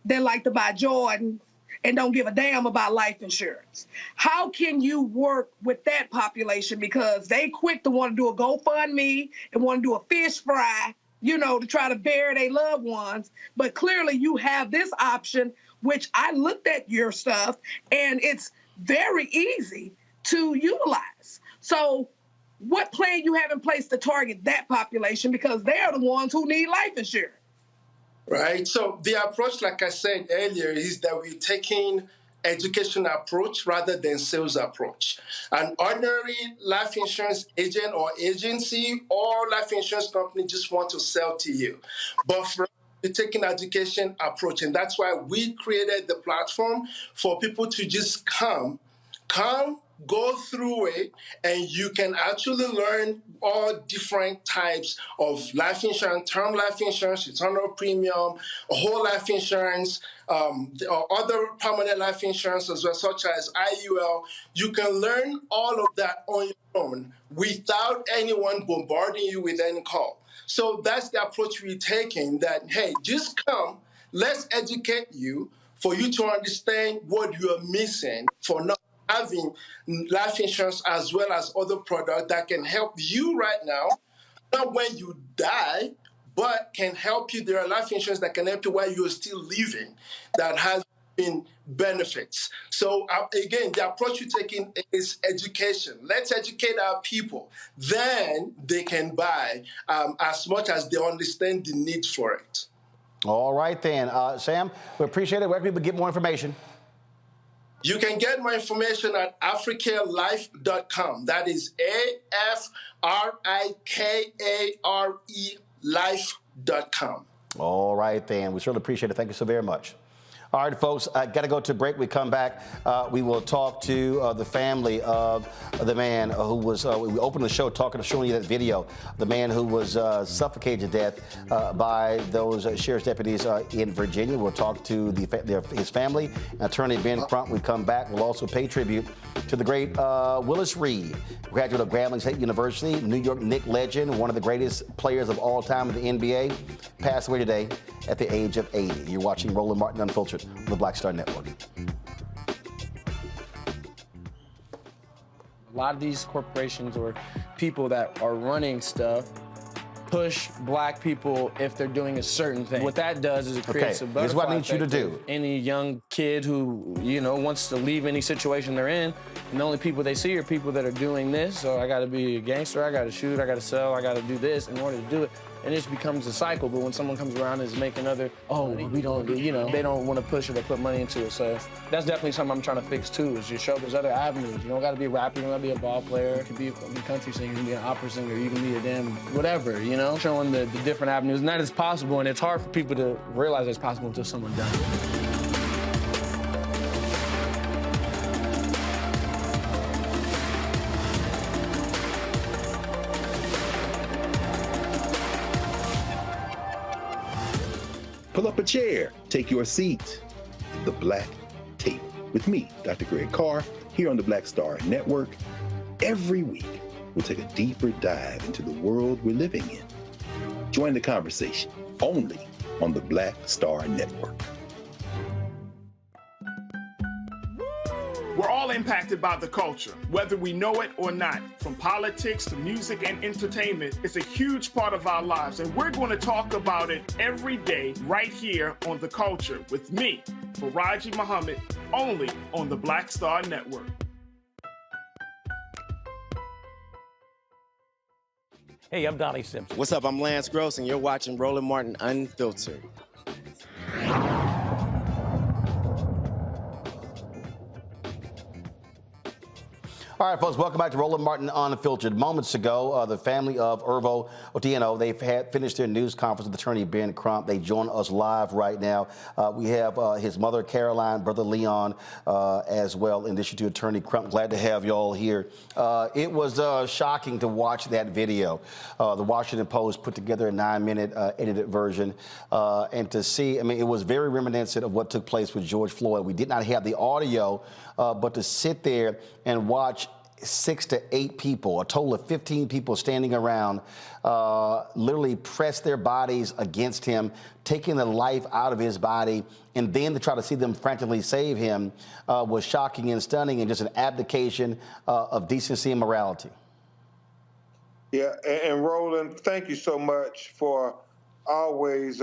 that like to buy Jordans, and don't give a damn about life insurance? How can you work with that population? Because they quick to want to do a GoFundMe and want to do a fish fry, to try to bury their loved ones. But clearly you have this option, which I looked at your stuff, and it's very easy to utilize. So what plan you have in place to target that population, because they're the ones who need life insurance? Right. So the approach, like I said earlier, is that we're taking education approach rather than sales approach. An ordinary life insurance agent or agency or life insurance company just want to sell to you. But for we're taking education approach, and that's why we created the platform for people to just come, go through it, and you can actually learn all different types of life insurance, term life insurance, eternal premium, whole life insurance, other permanent life insurance as well, such as IUL. You can learn all of that on your own without anyone bombarding you with any call. So that's the approach we're taking, that, hey, just come, let's educate you for you to understand what you are missing for not having life insurance as well as other products that can help you right now, not when you die, but can help you. There are life insurance that can help you while you're still living, that has benefits. So again, the approach you're taking is education. Let's educate our people. Then they can buy as much as they understand the need for it. All right, then. Sam, we appreciate it. Where can people get more information? You can get more information at africalife.com. That is AFRIKARE life.com. All right, then. We certainly appreciate it. Thank you so very much. All right, folks, I got to go to break. We come back. We will talk to the family of the man who was, we opened the show showing you that video, the man who was suffocated to death by those sheriff's deputies in Virginia. We'll talk to his family, attorney Ben Crump. We come back. We'll also pay tribute to the great Willis Reed, graduate of Grambling State University, New York Knicks legend, one of the greatest players of all time in the NBA, passed away today at the age of 80. You're watching Roland Martin Unfiltered on the Black Star Network. A lot of these corporations or people that are running stuff push black people if they're doing a certain thing. What that does is it creates a butterfly Here's what I need you to effect do. of any young kid who, wants to leave any situation they're in, and the only people they see are people that are doing this. So I got to be a gangster, I got to shoot, I got to sell, I got to do this in order to do it. And it just becomes a cycle. But when someone comes around and is making we don't, they don't want to push it or put money into it. So that's definitely something I'm trying to fix too, is just show there's other avenues. You don't got to be a rapper, you don't got to be a ball player, you can be a country singer, you can be an opera singer, you can be a damn whatever, showing the different avenues. And that is possible, and it's hard for people to realize it's possible until someone does it. Pull up a chair, take your seat. The Black Table with me, Dr. Greg Carr, here on the Black Star Network. Every week, we'll take a deeper dive into the world we're living in. Join the conversation only on the Black Star Network. We're all impacted by the culture, whether we know it or not. From politics to music and entertainment, it's a huge part of our lives, and we're going to talk about it every day right here on The Culture with me, Faraji Muhammad, only on the Black Star Network. Hey, I'm Donnie Simpson. What's up? I'm Lance Gross, and you're watching Roland Martin Unfiltered. All right, folks, welcome back to Roland Martin Unfiltered. Moments ago, the family of Irvo Otieno, they've finished their news conference with attorney Ben Crump. They join us live right now. We have his mother, Caroline, brother Leon, as well, in addition to attorney Crump. Glad to have you all here. It was shocking to watch that video. The Washington Post put together a 9-minute edited version, and to see, it was very reminiscent of what took place with George Floyd. We did not have the audio, but to sit there and watch 6 to 8 people, a total of 15 people standing around, literally press their bodies against him, taking the life out of his body, and then to try to see them frantically save him was shocking and stunning, and just an abdication of decency and morality. Yeah, and Roland, thank you so much for always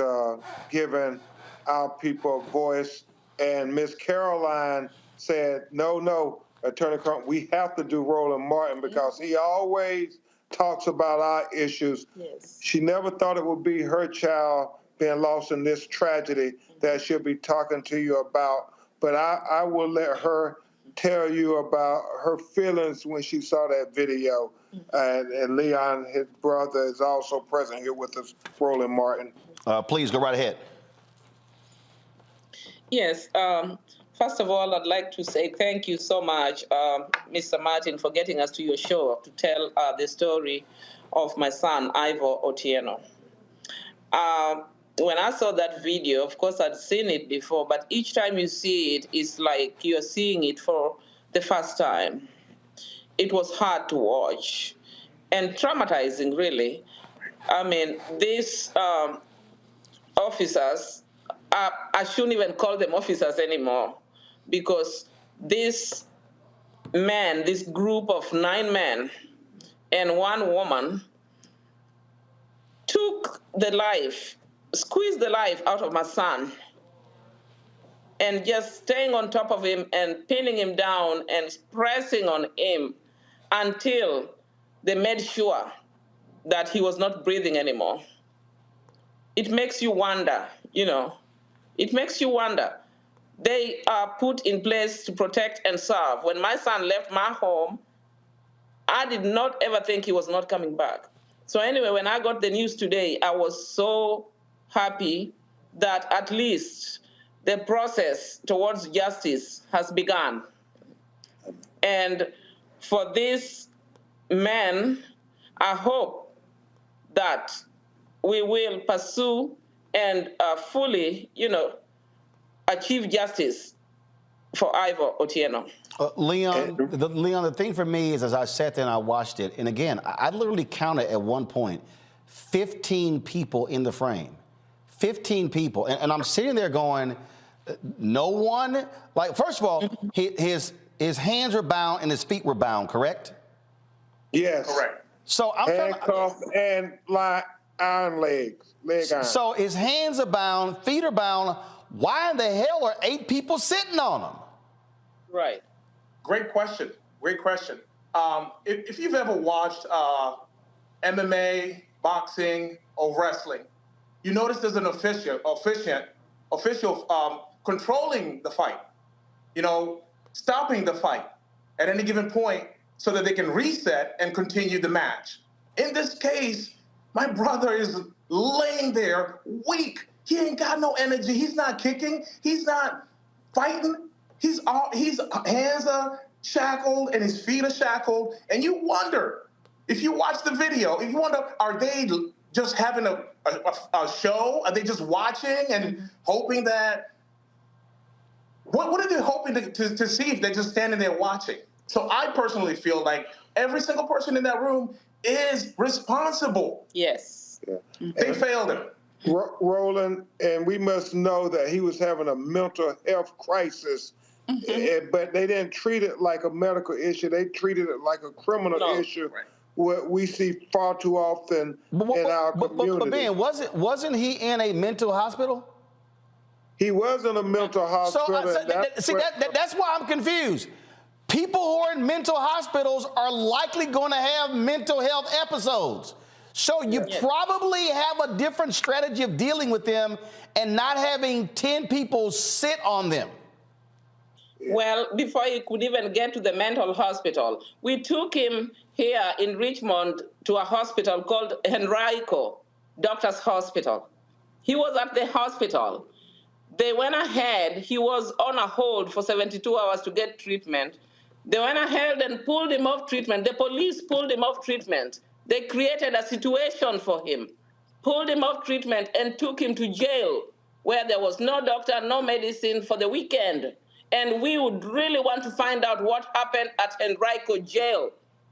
giving our people a voice. And Miss Caroline said, no, Attorney Crump, we have to do Roland Martin because he always talks about our issues. Yes. She never thought it would be her child being lost in this tragedy that she'll be talking to you about. But I will let her tell you about her feelings when she saw that video. And Leon, his brother, is also present here with us, Roland Martin. Please go right ahead. Yes. First of all, I'd like to say thank you so much, Mr. Martin, for getting us to your show to tell the story of my son, Irvo Otieno. When I saw that video, of course, I'd seen it before, but each time you see it, it's like you're seeing it for the first time. It was hard to watch and traumatizing, really. These officers, I shouldn't even call them officers anymore, because this group of 9 men and 1 woman squeezed the life out of my son. and just staying on top of him and pinning him down and pressing on him until they made sure that he was not breathing anymore. It makes you wonder, it makes you wonder. They are put in place to protect and serve. When my son left my home, I did not ever think he was not coming back. So anyway, when I got the news today, I was so happy that at least the process towards justice has begun. And for this man, I hope that we will pursue and fully, achieve justice for Irvo Otieno. Leon, the thing for me is, as I sat there and I watched it, and again, I literally counted at one point 15 people in the frame. 15 people. And I'm sitting there going, no one, like, first of all, his hands were bound and his feet were bound, correct? Yes. Correct. So I'm handcuffed and iron legs, leg iron. So his hands are bound, feet are bound. Why in the hell are 8 people sitting on him? Right. Great question. Great question. If you've ever watched MMA, boxing, or wrestling, you notice there's an official controlling the fight, stopping the fight at any given point so that they can reset and continue the match. In this case, my brother is laying there weak. He ain't got no energy. He's not kicking. He's not fighting. His hands are shackled and his feet are shackled. And you wonder, if you watch the video, if you wonder, are they just having a show? Are they just watching and hoping that, what are they hoping to see if they're just standing there watching? So I personally feel like every single person in that room is responsible. Yes. Yeah. They failed him. Roland, and we must know that he was having a mental health crisis, but they didn't treat it like a medical issue. They treated it like a criminal issue, what we see far too often in our community. But Ben, wasn't he in a mental hospital? He was in a mental hospital. That's why I'm confused. People who are in mental hospitals are likely going to have mental health episodes. So you probably have a different strategy of dealing with them and not having 10 people sit on them. Well, before he could even get to the mental hospital, we took him here in Richmond to a hospital called Henrico Doctors Hospital. He was at the hospital. They went ahead. He was on a hold for 72 hours to get treatment. They went ahead and pulled him off treatment. The police pulled him off treatment. They created a situation for him, pulled him off treatment, and took him to jail, where there was no doctor, no medicine for the weekend. And we would really want to find out what happened at Henrico jail.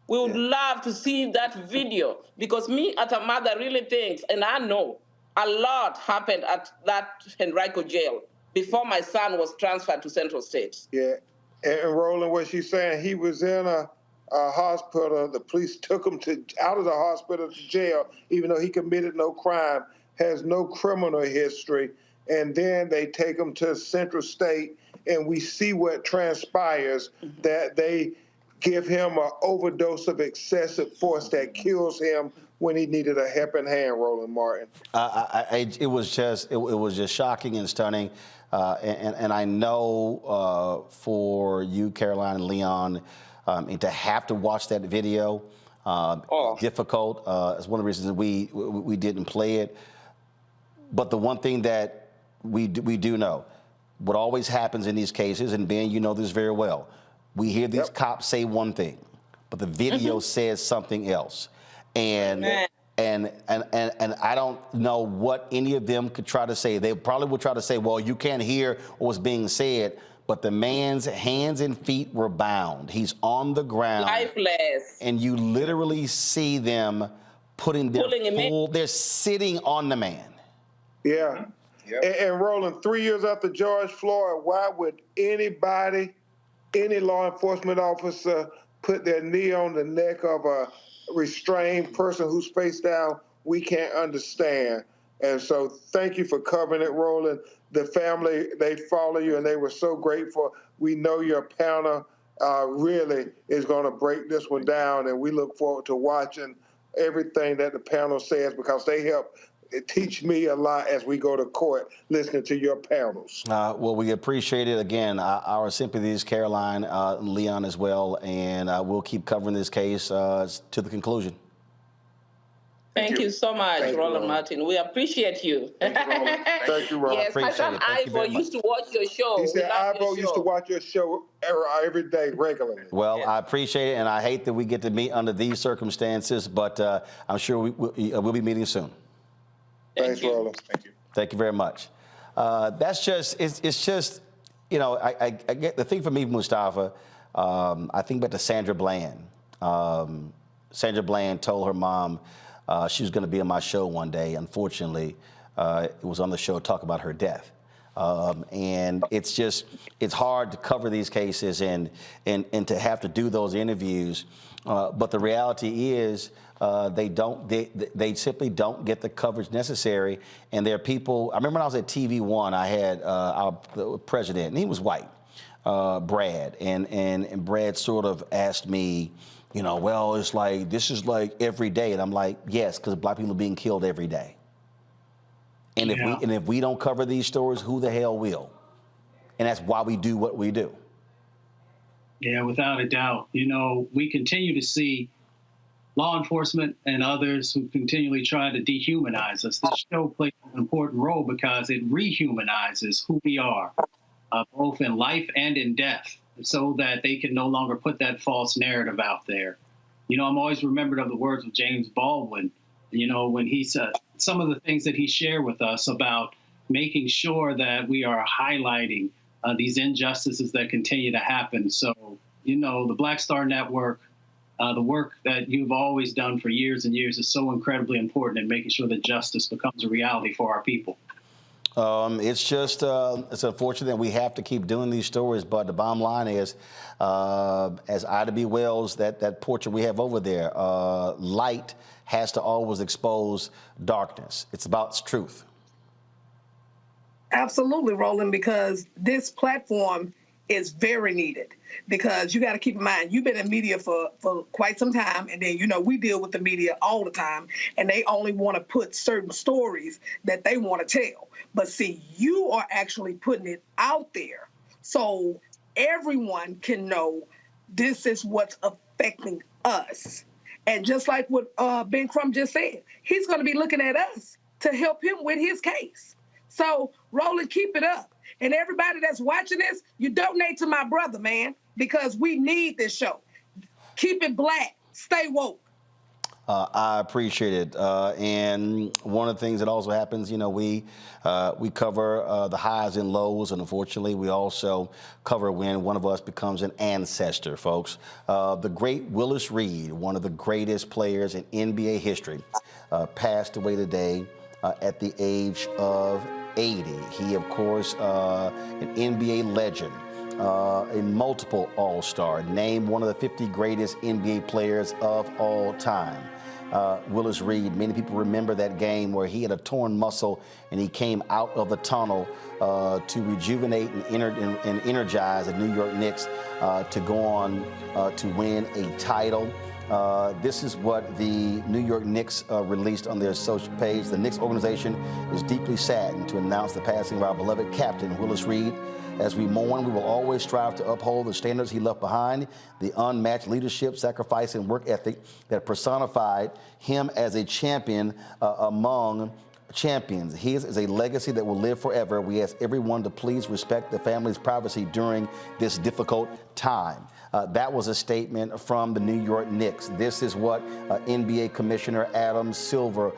We would love to see that video, because me as a mother really thinks, and I know, a lot happened at that Henrico jail before my son was transferred to Central States. Yeah, and Roland, what she's saying, he was in a hospital. The police took him out of the hospital to jail, even though he committed no crime, has no criminal history. And then they take him to Central State, and we see what transpires, that they give him an overdose of excessive force that kills him when he needed a helping hand, Roland Martin. It was just shocking and stunning. And I know for you, Caroline and Leon, and to have to watch that video, difficult. It's one of the reasons that we didn't play it. But the one thing that we do know, what always happens in these cases, and Ben, you know this very well, we hear these cops say one thing, but the video says something else. And I don't know what any of them could try to say. They probably would try to say, well, you can't hear what was being said, but the man's hands and feet were bound. He's on the ground. Lifeless. And you literally see them pulling him in. They're sitting on the man. Yeah. And Roland, 3 years after George Floyd, why would anybody, any law enforcement officer, put their knee on the neck of a restrained person who's face down? We can't understand. And so thank you for covering it, Roland. The family, they follow you, and they were so grateful. We know your panel really is going to break this one down, and we look forward to watching everything that the panel says, because they help teach me a lot as we go to court listening to your panels. Well, we appreciate it. Again, our sympathies, Caroline, Leon as well, and we'll keep covering this case to the conclusion. Thank you so much, Roland Martin. We appreciate you. Thank you, Roland. Yes, my son Irvo used to watch your show. He said Irvo used to watch your show every day, regularly. Well, I appreciate it, and I hate that we get to meet under these circumstances, but I'm sure we'll be meeting soon. Thanks, Roland. Thank you. Thank you very much. That's just, it's just, you know, I get the thing for me, Mustafa, I think back to Sandra Bland. Sandra Bland told her mom she was going to be on my show one day. Unfortunately, it was on the show talk about her death. And it's just, it's hard to cover these cases and to have to do those interviews. But the reality is they simply don't get the coverage necessary. And there are people, I remember when I was at TV One, I had the president, and he was white, Brad. And Brad sort of asked me, you know, well, it's like, this is like every day. And I'm like, yes, because black people are being killed every day. And if we don't cover these stories, who the hell will? And that's why we do what we do. Yeah, without a doubt. You know, we continue to see law enforcement and others who continually try to dehumanize us. This show plays an important role because it rehumanizes who we are, both in life and in death, so that they can no longer put that false narrative out there. You know, I'm always remembered of the words of James Baldwin, you know, when he said some of the things that he shared with us about making sure that we are highlighting these injustices that continue to happen. So, you know, the Black Star Network, the work that you've always done for years and years is so incredibly important in making sure that justice becomes a reality for our people. It's just, it's unfortunate that we have to keep doing these stories, but the bottom line is, as Ida B. Wells, that portrait we have over there, light has to always expose darkness. It's about truth. Absolutely, Roland, because this platform is very needed. Because you got to keep in mind, you've been in media for quite some time, and then, you know, we deal with the media all the time, and they only want to put certain stories that they want to tell. But see, you are actually putting it out there so everyone can know this is what's affecting us. And just like what Ben Crumb just said, he's going to be looking at us to help him with his case. So, Roland, keep it up. And everybody that's watching this, you donate to my brother, man, because we need this show. Keep it black. Stay woke. I appreciate it. And one of the things that also happens, you know, we cover the highs and lows, and unfortunately, we also cover when one of us becomes an ancestor, folks. The great Willis Reed, one of the greatest players in NBA history, passed away today at the age of 80. He, of course, an NBA legend. A multiple All-Star, named one of the 50 greatest NBA players of all time. Willis Reed, many people remember that game where he had a torn muscle and he came out of the tunnel to rejuvenate and energize the New York Knicks to go on to win a title. This is what the New York Knicks released on their social page. The Knicks organization is deeply saddened to announce the passing of our beloved captain, Willis Reed. As we mourn, we will always strive to uphold the standards he left behind, the unmatched leadership, sacrifice, and work ethic that personified him as a champion among champions. His is a legacy that will live forever. We ask everyone to please respect the family's privacy during this difficult time. That was a statement from the New York Knicks. This is what NBA Commissioner Adam Silver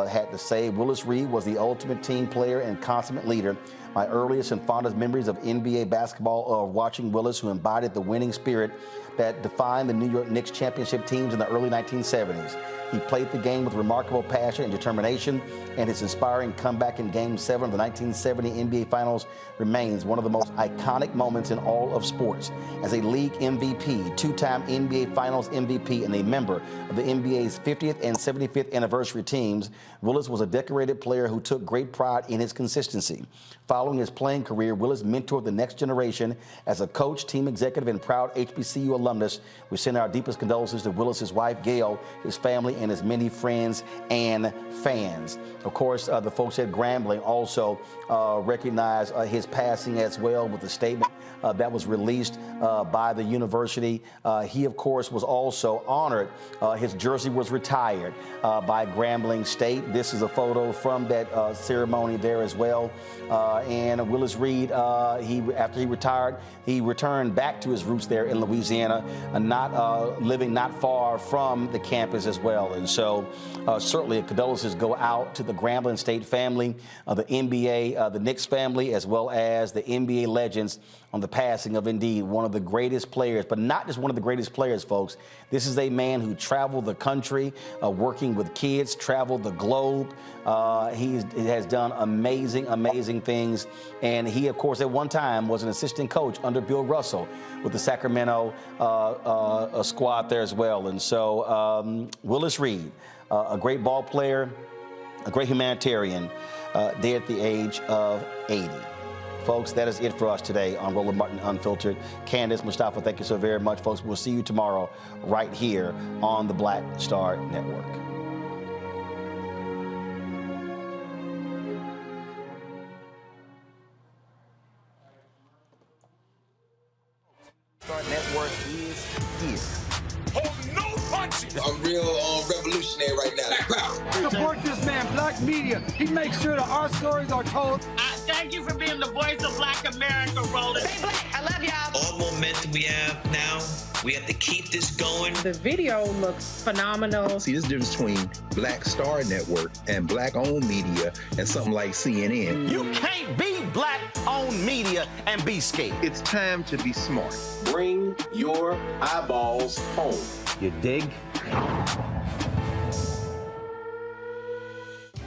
had to say. Willis Reed was the ultimate team player and consummate leader, My earliest and fondest memories of NBA basketball are watching Willis, who embodied the winning spirit that defined the New York Knicks championship teams in the early 1970s. He played the game with remarkable passion and determination, and his inspiring comeback in Game 7 of the 1970 NBA Finals remains one of the most iconic moments in all of sports. As a league MVP, two-time NBA Finals MVP, and a member of the NBA's 50th and 75th anniversary teams, Willis was a decorated player who took great pride in his consistency. Following his playing career, Willis mentored the next generation as a coach, team executive, and proud HBCU alumnus. We send our deepest condolences to Willis's wife, Gail, his family, and his many friends and fans. Of course, the folks at Grambling also recognize his passing as well with a statement that was released by the university. He, of course, was also honored. His jersey was retired by Grambling State. This is a photo from that ceremony there as well. And Willis Reed, after he retired, he returned back to his roots there in Louisiana, living not far from the campus as well. And so certainly condolences go out to the Grambling State family, the NBA, the Knicks family, as well as the NBA legends on the passing of, indeed, one of the greatest players, but not just one of the greatest players, folks. This is a man who traveled the country, working with kids, traveled the globe. He has done amazing, amazing things. And he, of course, at one time was an assistant coach under Bill Russell with the Sacramento squad there as well. And so Willis Reed, a great ball player, a great humanitarian, dead at the age of 80. Folks, that is it for us today on Roland Martin Unfiltered. Candace, Mustafa, thank you so very much, folks. We'll see you tomorrow right here on the Black Star Network. Star Network is here. Hold no punches! I'm real revolutionary right now. Black power! Support this man, Black Media. He makes sure that our stories are told. Thank you for being the voice of Black America, Roland. Stay black. I love y'all. All momentum we have now, we have to keep this going. The video looks phenomenal. See, this difference between Black Star Network and Black-owned media and something like CNN. You can't be Black-owned media and be scared. It's time to be smart. Bring your eyeballs home. You dig?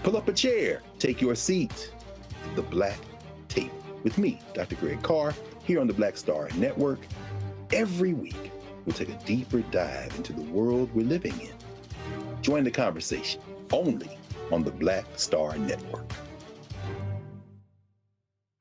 Pull up a chair, take your seat. The Black Tape with me, Dr. Greg Carr, here on the Black Star Network. Every week, we'll take a deeper dive into the world we're living in. Join the conversation only on the Black Star Network.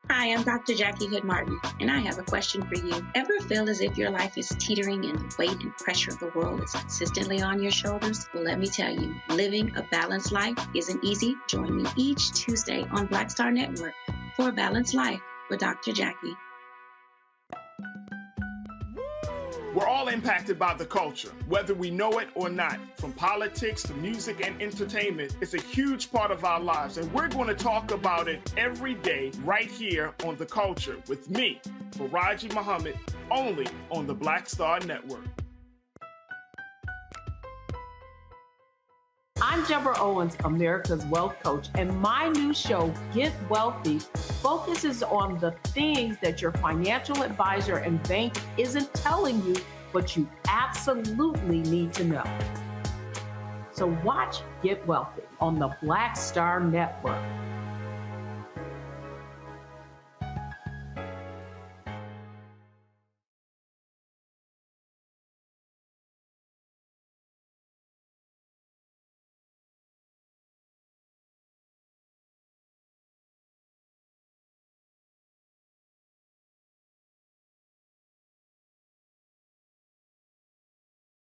Hi, I'm Dr. Jackie Hood Martin, and I have a question for you. Ever feel as if your life is teetering and the weight and pressure of the world is consistently on your shoulders? Well, let me tell you, living a balanced life isn't easy. Join me each Tuesday on Black Star Network for A Balanced Life with Dr. Jackie. We're all impacted by the culture, whether we know it or not. From politics to music and entertainment, it's a huge part of our lives, and we're going to talk about it every day right here on The Culture with me, Faraji Muhammad, only on the Black Star Network. I'm Deborah Owens, America's Wealth Coach, and my new show, Get Wealthy, focuses on the things that your financial advisor and bank isn't telling you, but you absolutely need to know. So watch Get Wealthy on the Black Star Network.